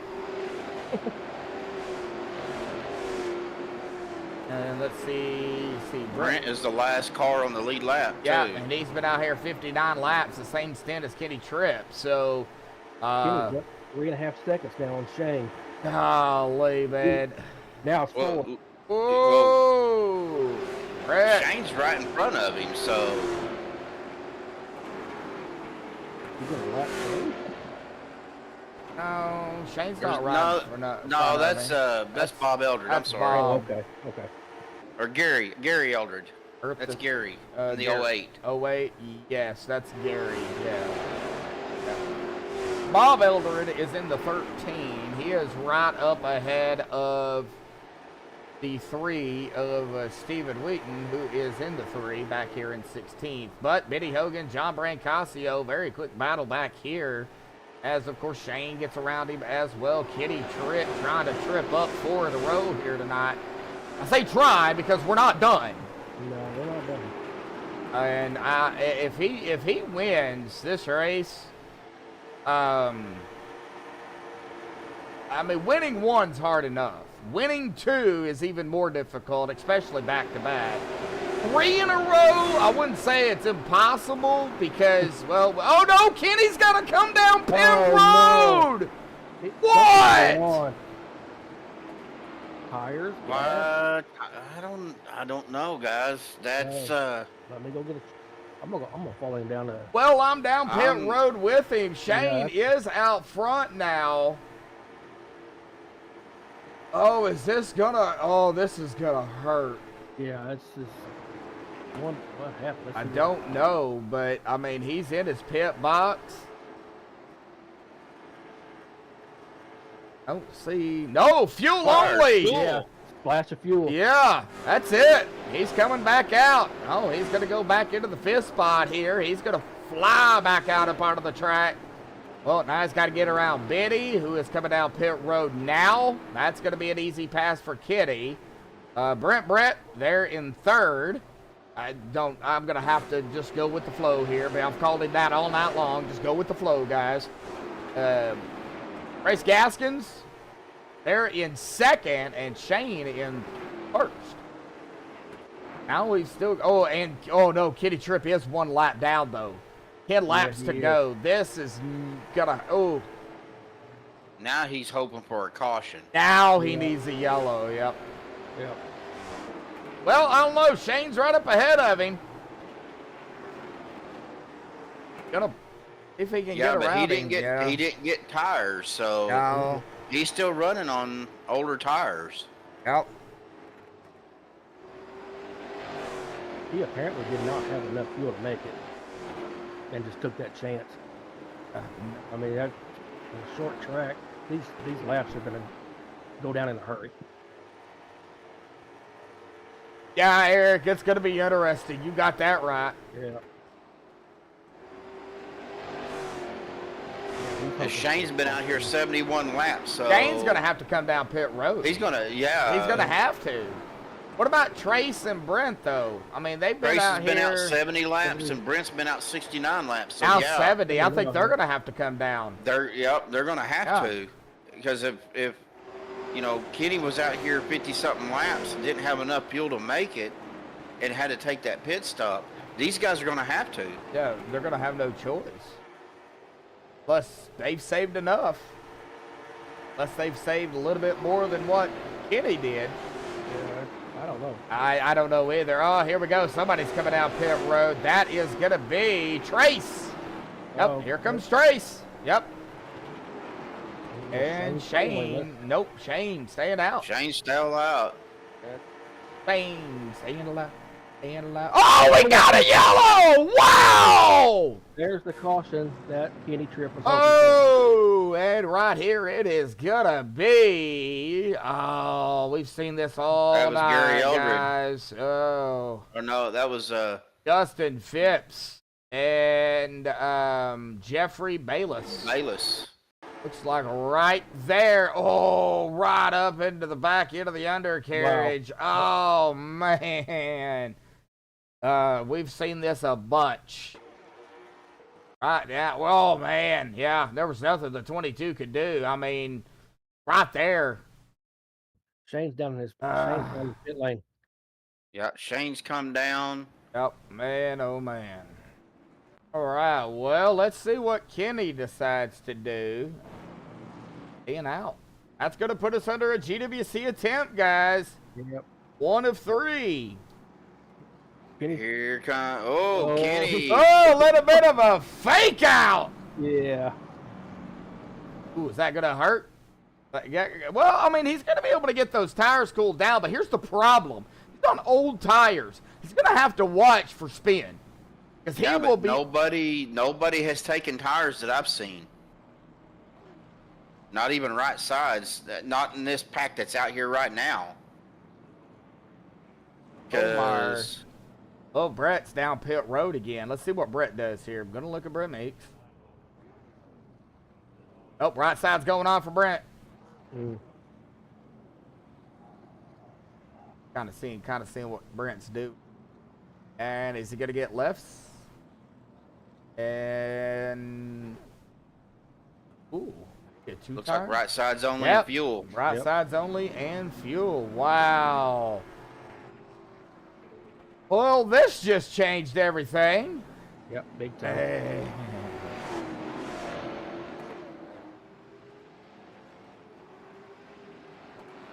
And let's see.
Brent is the last car on the lead lap, too.
Yeah, and he's been out here 59 laps, the same stint as Kitty Tripp. So,
3.5 seconds now on Shane.
Golly, man.
Now it's 4.
Whoa! Brett.
Shane's right in front of him, so.
He's going to lap Shane?
No, Shane's not right.
No, that's Bob Eldred. I'm sorry.
Bob.
Okay.
Or Gary Eldred. That's Gary in the 08.
08, yes, that's Gary, yeah. Bob Eldred is in the 13. He is right up ahead of the 3 of Stephen Wheaton, who is in the 3 back here in 16th. But Biddy Hogan, John Brancasio, very quick battle back here. As, of course, Shane gets around him as well. Kitty Tripp trying to trip up 4 in a row here tonight. I say try because we're not done.
No, we're not done.
And if he wins this race, I mean, winning one's hard enough. Winning two is even more difficult, especially back to back. 3 in a row, I wouldn't say it's impossible because, well, oh no, Kenny's got to come down pit road.
No.
What?
I
Tires?
don't know, guys. That's
Let me go get it. I'm gonna fall in down there.
Well, I'm down pit road with him. Shane is out front now. Oh, is this gonna? Oh, this is gonna hurt.
Yeah, that's just what happened.
I don't know, but I mean, he's in his pit box. Don't see. No, fuel only.
Yeah, splash of fuel.
Yeah, that's it. He's coming back out. Oh, he's going to go back into the fifth spot here. He's going to fly back out up onto the track. Well, now he's got to get around Biddy, who is coming down pit road now. That's going to be an easy pass for Kitty. Brett, they're in third. I'm going to have to just go with the flow here. But I've called it that all night long. Just go with the flow, guys. Race Gaskins, they're in second, and Shane in first. Now he's still, oh no, Kitty Trip is 1 lap down though. 10 laps to go. This is gonna,
now he's hoping for a caution.
Now he needs a yellow, yep.
Yep.
Well, I don't know, Shane's right up ahead of him. Gonna, if he can get around
but
him.
he didn't get tires, so
No.
he's still running on older tires.
Yep.
He apparently did not have enough fuel to make it, and just took that chance. I mean, that a short track. These laps are gonna go down in a hurry.
Yeah, Eric, it's gonna be interesting. You got that right.
Yeah.
Shane's been out here 71 laps, so
Shane's gonna have to come down pit road.
he's gonna,
He's gonna have to. What about Trace and Brent though? I mean, they've been
Trace
out
has been
here.
out 70 laps, and Brent's been out 69 laps. So
Now
yeah,
70. I think they're gonna have to come down.
they're gonna have to, because if you know, Kenny was out here 50-something laps and didn't have enough fuel to make it, and had to take that pit stop. These guys are gonna have to.
Yeah, they're gonna have no choice. Plus, they've saved enough. Unless they've saved a little bit more than what Kenny did.
Yeah, I don't know.
I don't know either. Oh, here we go. Somebody's coming down pit road. That is gonna be Trace. Yep,
Oh,
here comes Trace. Yep. And Shane. Nope, Shane staying out.
Shane's still out.
Shane staying alive. Staying alive. Oh, we got a yellow! Wow!
There's the caution that Kenny Tripp was
Oh, and right here it is gonna be. Oh, we've seen this all
That was
night,
Gary Eldred.
guys. Oh,
Or no, that was
Justin Phipps and Jeffrey Bayless.
Bayless.
Looks like right there. Oh, right up into the back end of the undercarriage. Wow. Oh man. We've seen this a bunch. Right, yeah. Oh man, yeah. There was nothing the 22 could do. I mean, right there.
Shane's down in his pit lane.
Yeah, Shane's come down.
Yep, man, oh man. All right, well, let's see what Kenny decides to do. In out. That's going to put us under a GWC attempt, guys.
Yep.
1 of 3.
Here comes, Kenny.
Oh, a little bit of a fake out.
Yeah.
Ooh, is that going to hurt? Well, I mean, he's going to be able to get those tires cooled down, but here's the problem. He's on old tires. He's going to have to watch for spin. Because he will be.
Nobody has taken tires that I've seen. Not even right sides. Not in this pack that's out here right now.
Oh, Brett's down pit road again. Let's see what Brett does here. I'm going to look at Brett Meeks. Oh, right side's going on for Brett. Kind of seeing what Brent's do. And is he going to get lefts? And ooh, get two
Looks
tires.
like right sides only
Yep.
and fuel.
Right
Yep.
sides only and fuel. Wow. Well, this just changed everything.
Yep, big time.
Hey.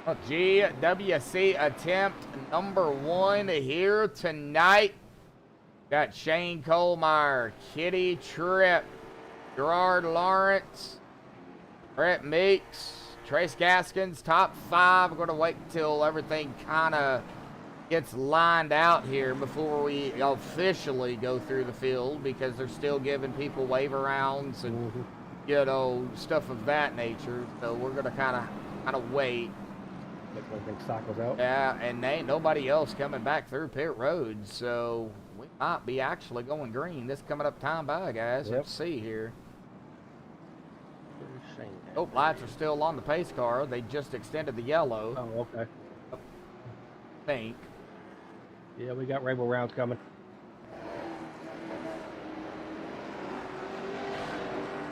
Well, GWC attempt number 1 here tonight. Got Shane Colmeyer, Kitty Tripp, Gerard Lawrence, Brett Meeks, Trace Gaskins, top 5. We're going to wait until everything kind of gets lined out here before we officially go through the field, because they're still giving people waiver rounds and you know, stuff of that nature. So we're going to kind of wait.
Looks like everything cycles out.
Yeah, and ain't nobody else coming back through pit road, so we might be actually going green this coming up time by, guys.
Yep.
Let's see here.
Where's Shane at?
Oh, lights are still on the pace car. They just extended the yellow,
Oh, okay.
I think.
Yeah, we got rainbow rounds coming.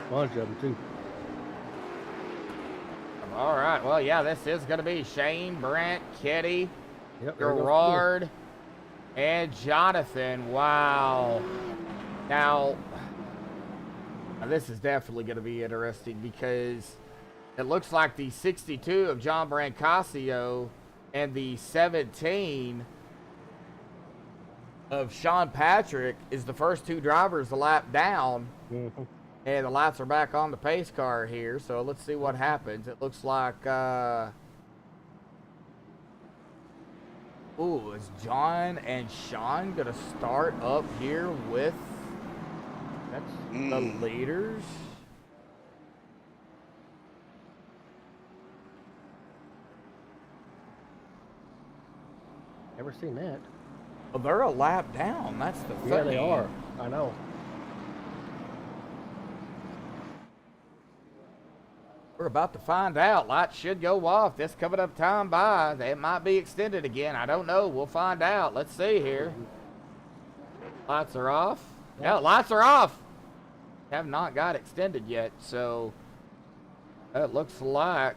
Bunch of them too.
All right, well, yeah, this is going to be Shane, Brent, Kitty,
Yep. there goes
Gerard, and Jonathan. Wow. Now, this is definitely going to be interesting, because it looks like the 62 of John Brancasio and the 17 of Sean Patrick is the first 2 drivers a lap down.
Mhm.
And the lights are back on the pace car here, so let's see what happens. It looks like, ooh, is John and Sean going to start up here with the leaders?
Never seen that.
Well, they're a lap down. That's the thing.
Yeah, they are. I know.
We're about to find out. Lights should go off. This coming up time by. It might be extended again. I don't know. We'll find out. Let's see here. Lights are off. Yeah, lights are off. Have not got extended yet, so it looks like.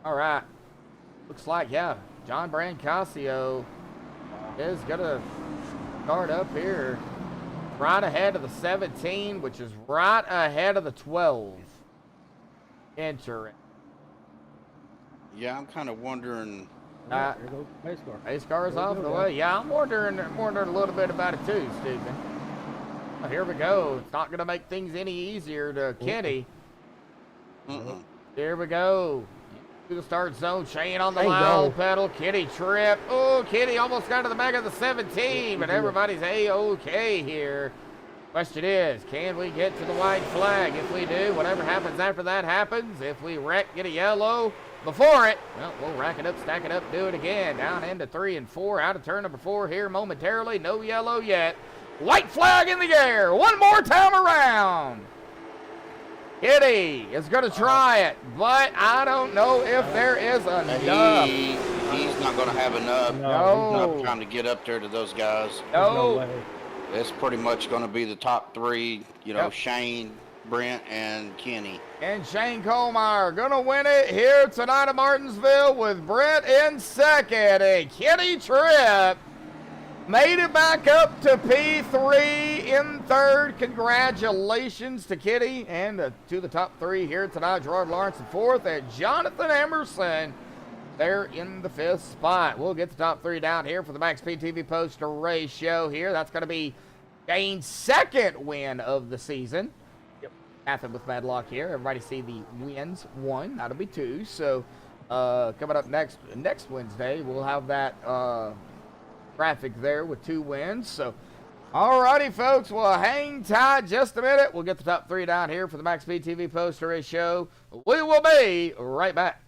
All right. Looks like, yeah, John Brancasio is gonna start up here right ahead of the 17, which is right ahead of the 12. Entering.
Yeah, I'm kind of wondering.
Uh,
There goes the pace car.
Pace car is
There we
off
go,
the
guys.
way. Yeah, I'm wondering a little bit about it too, Stephen. Well, here we go. It's not going to make things any easier to Kenny. Here we go. To the start zone. Shane on the
Shane
loud
go.
pedal. Kitty trip. Oh, Kitty almost got to the back of the 17, but everybody's A-okay here. Question is, can we get to the white flag? If we do, whatever happens after that happens. If we wreck, get a yellow before it, well, we'll rack it up, stack it up, do it again. Down into 3 and 4, out of turn number 4 here momentarily. No yellow yet. White flag in the air. One more time around. Kitty is going to try it, but I don't know if there is enough.
He's not going to have enough.
No.
Enough time to get up there to those guys.
No
No.
way.
It's pretty much going to be the top 3, you know,
Yep.
Shane, Brent, and Kenny.
And Shane Colmeyer gonna win it here tonight at Martinsville with Brett in second. And Kitty Tripp made it back up to P3 in third. Congratulations to Kitty and to the top 3 here tonight. Gerard Lawrence in 4th and Jonathan Emerson there in the 5th spot. We'll get the top 3 down here for the MaxspeedTV poster race show here. That's going to be Shane's 2nd win of the season.
Yep.
Mathing with Madlock here. Everybody see the wins. 1. That'll be 2. So coming up next Wednesday, we'll have that graphic there with 2 wins. So alrighty, folks. Well, hang tight just a minute. We'll get the top 3 down here for the MaxspeedTV poster race show. We will be right back.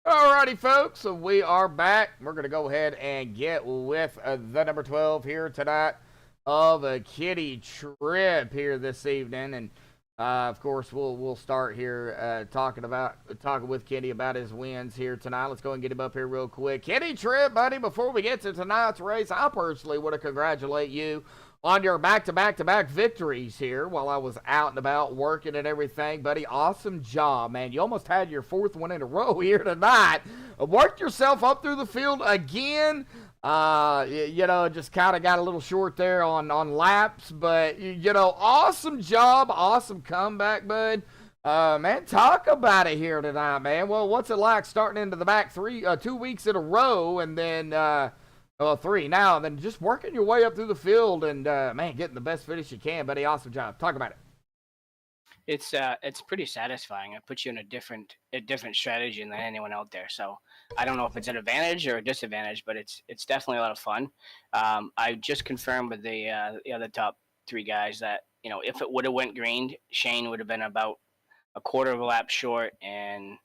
Alrighty, folks, so we are back. We're going to go ahead and get with the number 12 here tonight of a kitty trip here this evening. And, of course, we'll start here talking with Kenny about his wins here tonight. Let's go and get him up here real quick. Kitty trip, buddy, before we get to tonight's race, I personally want to congratulate you on your back-to-back-to-back victories here while I was out and about working and everything, buddy. Awesome job, man. You almost had your 4th one in a row here tonight. Worked yourself up through the field again. Just kind of got a little short there on laps, but, awesome job. Awesome comeback, bud. Man, talk about it here tonight, man. Well, what's it like starting into the back 2 weeks in a row and then, 3 now, and then just working your way up through the field and, man, getting the best finish you can, buddy. Awesome job. Talk about it.
It's pretty satisfying. It puts you in a different strategy than anyone out there. So I don't know if it's an advantage or a disadvantage, but it's definitely a lot of fun. I just confirmed with the other top 3 guys that, if it would have went green, Shane would have been about a quarter of a lap short, and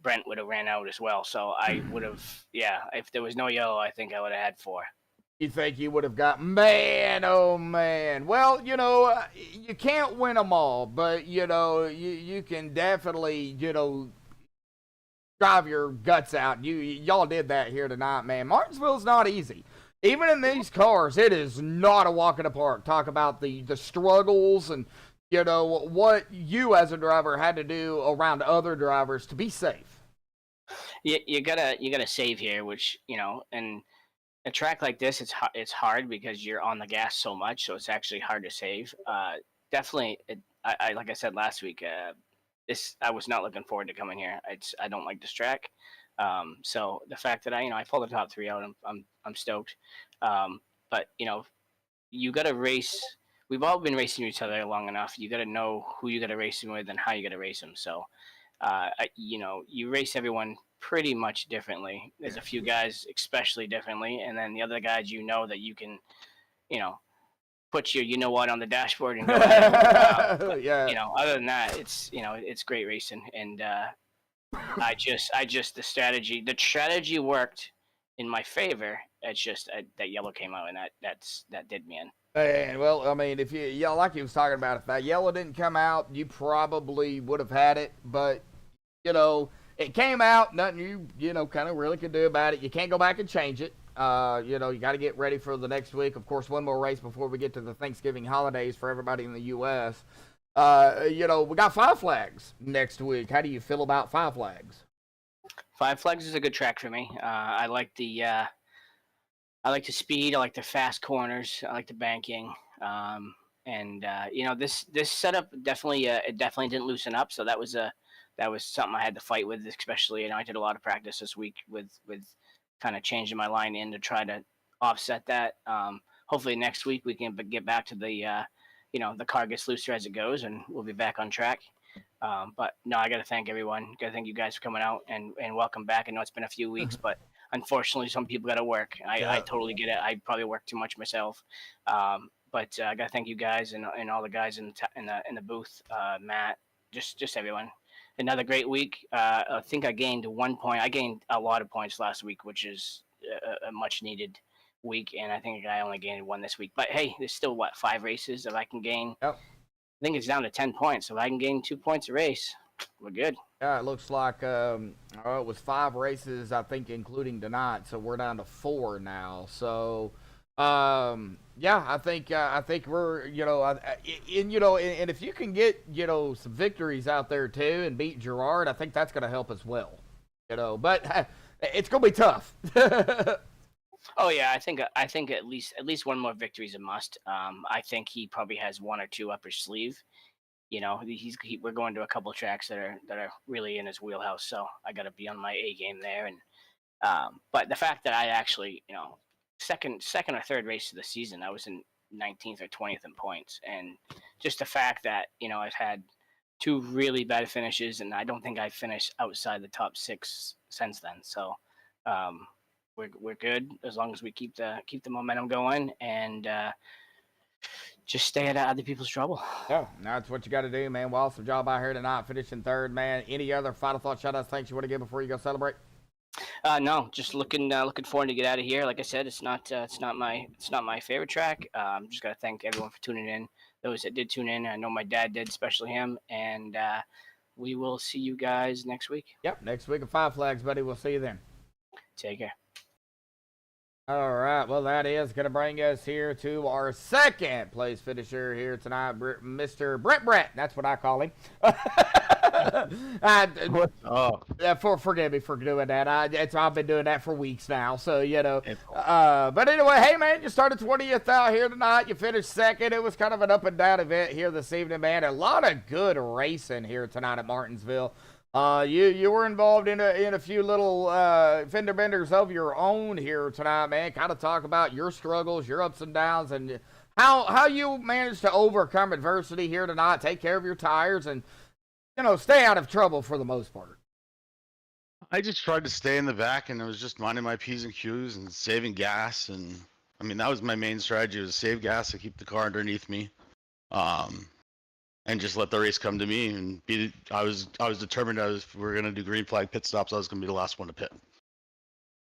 Brent would have ran out as well. So I would have, if there was no yellow, I think I would have had 4.
You think you would have got, man, oh man. Well, you can't win them all, but, you can definitely, drive your guts out. Y'all did that here tonight, man. Martinsville's not easy. Even in these cars, it is not a walk in the park. Talk about the struggles and, what you as a driver had to do around other drivers to be safe.
You gotta save here, which, and a track like this, it's hard because you're on the gas so much, so it's actually hard to save. Definitely, I like I said last week, I was not looking forward to coming here. I don't like this track, so the fact that I pulled the top 3 out, I'm stoked. But you got to race. We've all been racing each other long enough. You got to know who you got to race them with and how you got to race them. So, you race everyone pretty much differently. There's a few guys especially differently, and then the other guys that you can, put your on the dashboard and go. But, other than that, it's great racing, and I just the strategy worked in my favor. It's just that yellow came out, and that did me in.
And well, I mean, if like he was talking about, if that yellow didn't come out, you probably would have had it. But it came out. Nothing you kind of really could do about it. You can't go back and change it. You got to get ready for the next week. Of course, one more race before we get to the Thanksgiving holidays for everybody in the U.S. We got 5 Flags next week. How do you feel about 5 Flags?
5 Flags is a good track for me. I like the speed. I like the fast corners. I like the banking. This setup definitely didn't loosen up. So that was something I had to fight with, especially. I did a lot of practice this week with kind of changing my line in to try to offset that. Hopefully next week we can get back to the car gets looser as it goes, and we'll be back on track. But no, I got to thank everyone. Got to thank you guys for coming out and welcome back. I know it's been a few weeks, but unfortunately, some people got to work. I totally get it. I probably work too much myself. But I got to thank you guys and all the guys in the booth, Matt, just everyone. Another great week. I think I gained 1 point. I gained a lot of points last week, which is a much needed week, and I think I only gained 1 this week. But hey, there's still 5 races that I can gain.
Yep.
I think it's down to 10 points. So if I can gain 2 points a race, we're good.
Yeah, it looks like it was 5 races, I think, including tonight. So we're down to 4 now. So I think we're and if you can get some victories out there too and beat Gerard, I think that's going to help as well. But it's going to be tough.
Oh yeah, I think at least 1 more victory is a must. I think he probably has 1 or 2 up his sleeve. We're going to a couple tracks that are really in his wheelhouse, so I got to be on my A game there. And but the fact that I actually, second or third race of the season, I was in 19th or 20th in points, and just the fact that I've had 2 really bad finishes, and I don't think I finished outside the top 6 since then. So we're good as long as we keep the momentum going, and just stay out of other people's trouble.
Yeah, that's what you got to do, man. Well, awesome job out here tonight, finishing third, man. Any other final thoughts, shout outs, thanks you want to give before you go celebrate?
No, just looking forward to get out of here. Like I said, it's not my favorite track. Just gotta thank everyone for tuning in. Those that did tune in, I know my dad did, especially him. And we will see you guys next week.
Yep, next week at Five Flags, buddy. We'll see you then.
Take care.
All right, well, that is going to bring us here to our second place finisher here tonight, Mr. Brett. That's what I call him. Forgive me for doing that. I've been doing that for weeks now, so, you know. But anyway, hey, man, you started 20th out here tonight. You finished second. It was kind of an up and down event here this evening, man. A lot of good racing here tonight at Martinsville. You were involved in a few little fender benders of your own here tonight, man. Kind of talk about your struggles, your ups and downs, and how you managed to overcome adversity here tonight, take care of your tires, and stay out of trouble for the most part.
I just tried to stay in the back, and I was just minding my P's and Q's and saving gas, and I mean that was my main strategy: was save gas to keep the car underneath me. And just let the race come to me, and I was determined if we were gonna do green flag pit stops, I was gonna be the last one to pit.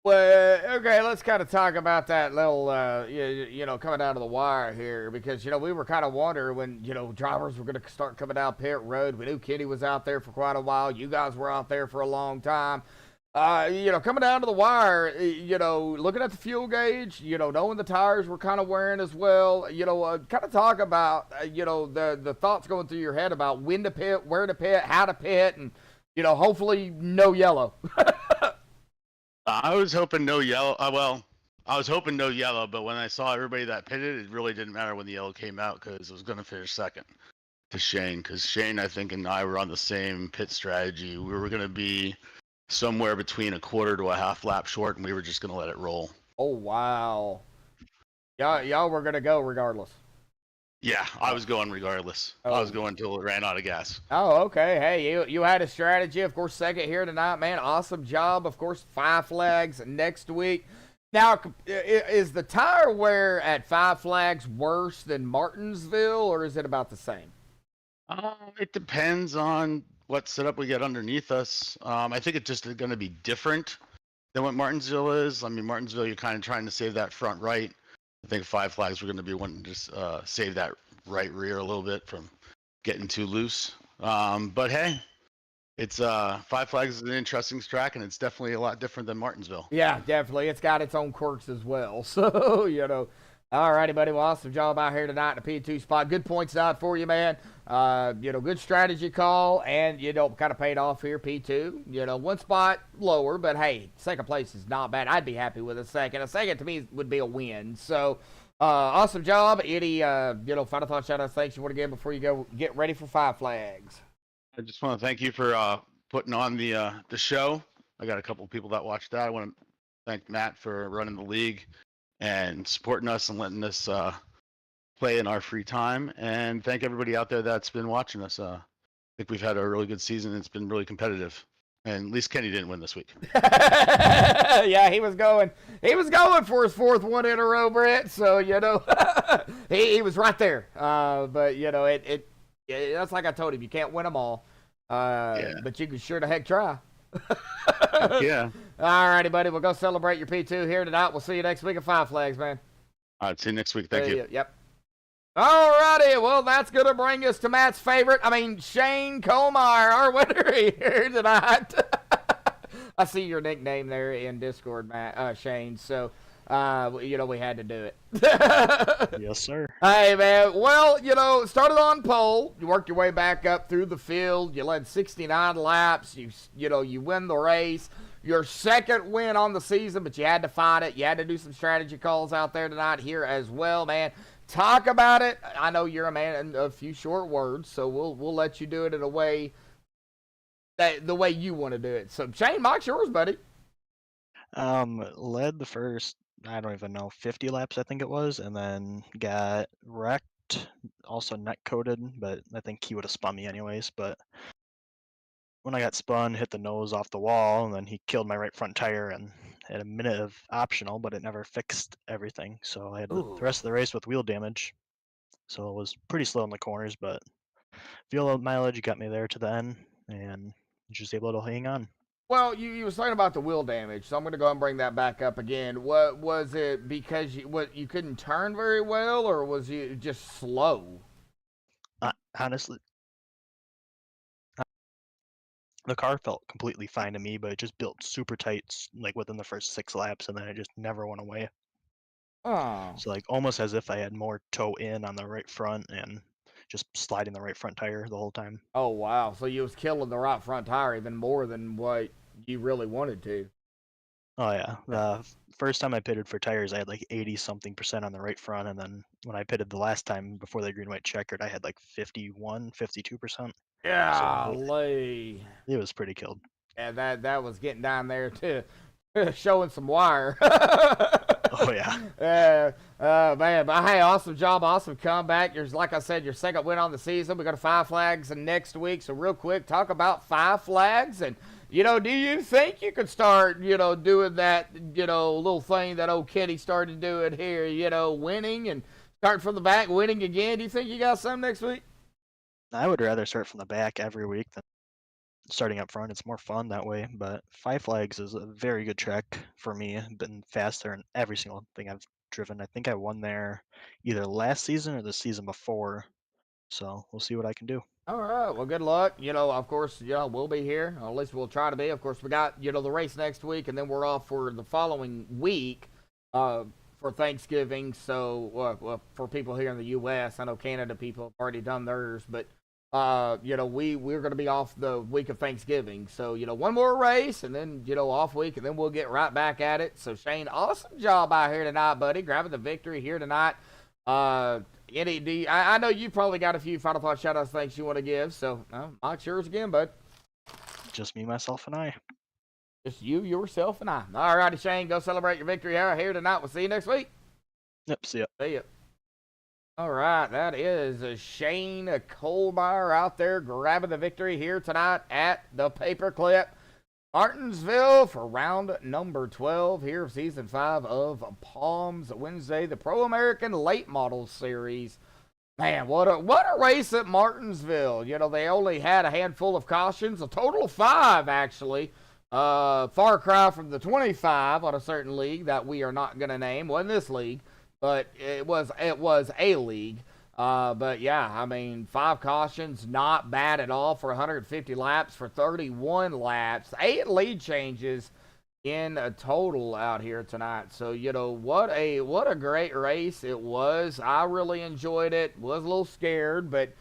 Well, okay, let's kind of talk about that little, coming out of the wire here, because we were kind of wondering when drivers were gonna start coming down pit road. We knew Kenny was out there for quite a while. You guys were out there for a long time. Coming down to the wire, looking at the fuel gauge, knowing the tires were kind of wearing as well, kind of talk about, the thoughts going through your head about when to pit, where to pit, how to pit, and, hopefully no yellow.
I was hoping no yellow. I was hoping no yellow, but when I saw everybody that pitted, it really didn't matter when the yellow came out because it was going to finish second to Shane. Because Shane, I think, and I were on the same pit strategy. We were going to be somewhere between a quarter to a half lap short, and we were just going to let it roll.
Oh, wow. Y'all were going to go regardless.
Yeah, I was going regardless. I was going until it ran out of gas.
Oh, okay. Hey, you had a strategy. Of course, second here tonight, man. Awesome job. Of course, Five Flags next week. Now, is the tire wear at Five Flags worse than Martinsville, or is it about the same?
It depends on what setup we get underneath us. I think it's just going to be different than what Martinsville is. I mean, Martinsville, you're kind of trying to save that front right. I think Five Flags, we're going to be wanting to save that right rear a little bit from getting too loose. But hey, it's Five Flags is an interesting track, and it's definitely a lot different than Martinsville.
Yeah, definitely. It's got its own quirks as well. So, all righty, buddy. Well, awesome job out here tonight in the P2 spot. Good points out for you, man. Good strategy call, and, kind of paid off here, P2. One spot lower, but, hey, second place is not bad. I'd be happy with a second. A second, to me, would be a win. So, awesome job. Any, final thoughts, shout-outs, thanks you want to give before you go get ready for Five Flags?
I just want to thank you for putting on the show. I got a couple of people that watched that. I want to thank Matt for running the league and supporting us and letting us play in our free time. And thank everybody out there that's been watching us. I think we've had a really good season. It's been really competitive. And at least Kenny didn't win this week.
Yeah, he was going for his fourth one in a row, Brett. So, he was right there. But, that's like I told him. You can't win them all. But you can sure the heck try.
Yeah.
All righty, buddy. We'll go celebrate your P2 here tonight. We'll see you next week at Five Flags, man.
All right, see you next week. Thank you.
Yep. All righty. Well, that's going to bring us to Matt's favorite. Shane Colmeyer, our winner here tonight. I see your nickname there in Discord, Matt, Shane. So, we had to do it.
Yes, sir.
Hey, man. Well, started on pole. You worked your way back up through the field. You led 69 laps. You win the race. Your second win on the season, but you had to fight it. You had to do some strategy calls out there tonight here as well, man. Talk about it. I know you're a man of a few short words, so we'll let you do it in a way the way you want to do it. So, Shane, mic's yours, buddy.
Led the first, I don't even know, 50 laps, I think it was, and then got wrecked, also net coated, but I think he would have spun me anyways. But when I got spun, hit the nose off the wall, and then he killed my right front tire and had a minute of optional, but it never fixed everything. So I had the rest of the race with wheel damage. So it was pretty slow in the corners, but fuel mileage got me there to the end, and just able to hang on.
Well, you was talking about the wheel damage, so I'm going to go and bring that back up again. What was it? Because you couldn't turn very well, or was you just slow?
Honestly, the car felt completely fine to me, but it just built super tight, like within the first 6 laps, and then it just never went away.
Oh,
So like almost as if I had more toe in on the right front and just sliding the right front tire the whole time.
oh wow! So you was killing the right front tire even more than what you really wanted to.
Oh yeah, the first time I pitted for tires, I had like 80 something% on the right front, and then when I pitted the last time before the green white checkered, I had like 51, 52%. So
Golly.
it was pretty killed.
Yeah, that was getting down there to showing some wire.
Oh yeah.
Man, but hey, awesome job, awesome comeback. You're, like I said, your second win on the season. We got 5 flags next week. So real quick, talk about 5 flags. And, do you think you could start, doing that, little thing that old Kenny started doing here, winning and starting from the back, winning again? Do you think you got some next week?
I would rather start from the back every week than starting up front. It's more fun that way. But 5 flags is a very good track for me. Been faster in every single thing I've driven. I think I won there either last season or the season before. So we'll see what I can do.
All right. Well, good luck. Of course, we'll be here. Or at least we'll try to be. Of course, we got, the race next week, and then we're off for the following week for Thanksgiving. So, for people here in the U.S., I know Canada people have already done theirs, but, we're going to be off the week of Thanksgiving. So, one more race, and then, off week, and then we'll get right back at it. So, Shane, awesome job out here tonight, buddy, grabbing the victory here tonight. I know you probably got a few final thought shout-outs things you want to give, so Mike's yours again, bud.
Just me, myself, and I.
Just you, yourself, and I. All righty, Shane, go celebrate your victory here tonight. We'll see you next week.
Yep, see ya.
See ya. All right, that is Shane Colmeyer out there grabbing the victory here tonight at the Paperclip Martinsville for round number 12 here of season 5 of Palms Wednesday, the Pro American Late Model Series. Man, what a race at Martinsville. They only had a handful of cautions, a total of 5 actually. Far cry from the 25 on a certain league that we are not going to name. Wasn't this league, but it was a league. But yeah, 5 cautions, not bad at all for 150 laps for 31 laps. 8 lead changes in a total out here tonight. So, what a great race it was. I really enjoyed it. Was a little scared, but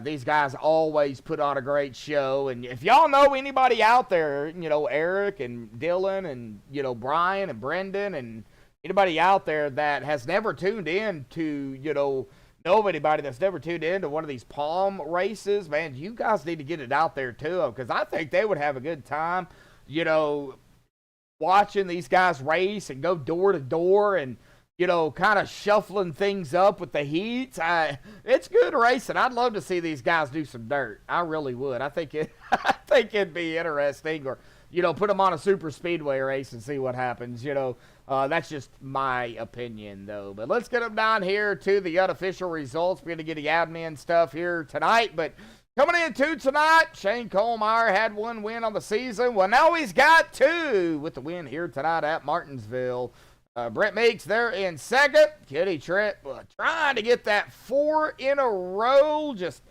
these guys always put on a great show. And if y'all know anybody out there, Eric and Dylan and, Brian and Brendan and anybody out there that has never tuned in to, know anybody that's never tuned in to one of these Palm races, man, you guys need to get it out there too, because I think they would have a good time, watching these guys race and go door to door and, kind of shuffling things up with the heats. It's good racing. I'd love to see these guys do some dirt. I really would. I think it'd be interesting, or, put them on a super speedway race and see what happens, That's just my opinion, though. But let's get them down here to the unofficial results. We're going to get the admin stuff here tonight. But coming into tonight, Shane Colmeyer had 1 win on the season. Well, now he's got 2 with the win here tonight at Martinsville. Brett Meeks there in second. Kitty Tripp trying to get that 4 in a row. Just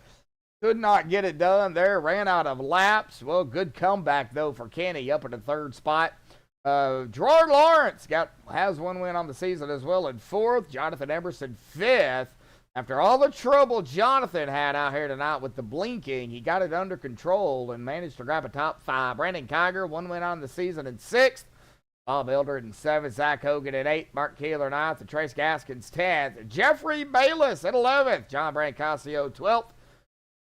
could not get it done there. Ran out of laps. Well, good comeback, though, for Kenny up in the 3rd spot. Gerard Lawrence has 1 win on the season as well in 4th. Jonathan Emerson 5th. After all the trouble Jonathan had out here tonight with the blinking, he got it under control and managed to grab a top 5. Brandon Kiger 1 win on the season in 6th. Bob Eldred in 7th. Zach Hogan at 8th. Mark Keeler 9th. And Trace Gaskins 10th. Jeffrey Bayless at 11th. John Brancasio 12th.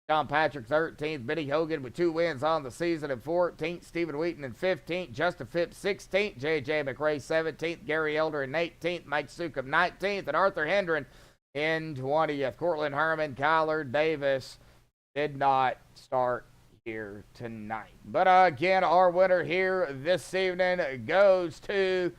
John Patrick 13th, Benny Hogan with 2 wins on the season in 14th, Stephen Wheaton in 15th, Justin Phipps 16th, J.J. McRae 17th, Gary Elder in 18th, Mike Sukum 19th, and Arthur Hendren in 20th. Cortland Herman, Kyler Davis did not start here tonight. But again, our winner here this evening goes to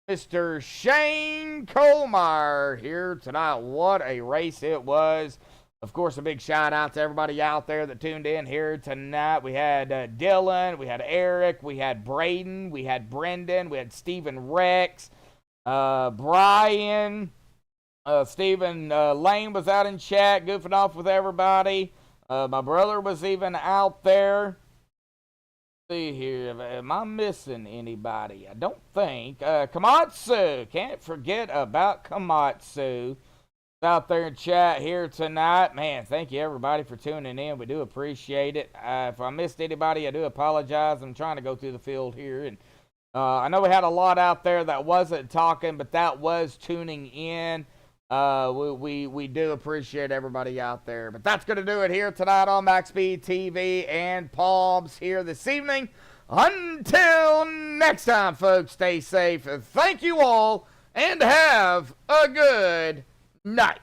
Mr. Shane Colmeyer here tonight. What a race it was. Of course, a big shout out to everybody out there that tuned in here tonight. We had Dylan, we had Eric, we had Braden, we had Brendan, we had Stephen Rex, Brian, Stephen Lane was out in chat goofing off with everybody. My brother was even out there. See here, am I missing anybody? I don't think. Komatsu, can't forget about Komatsu. Out there in chat here tonight. Man, thank you everybody for tuning in. We do appreciate it. If I missed anybody, I do apologize. I'm trying to go through the field here. And I know we had a lot out there that wasn't talking, but that was tuning in. We do appreciate everybody out there. But that's going to do it here tonight on MaxspeedTV and Palms here this evening. Until next time, folks, stay safe. Thank you all, and have a good night.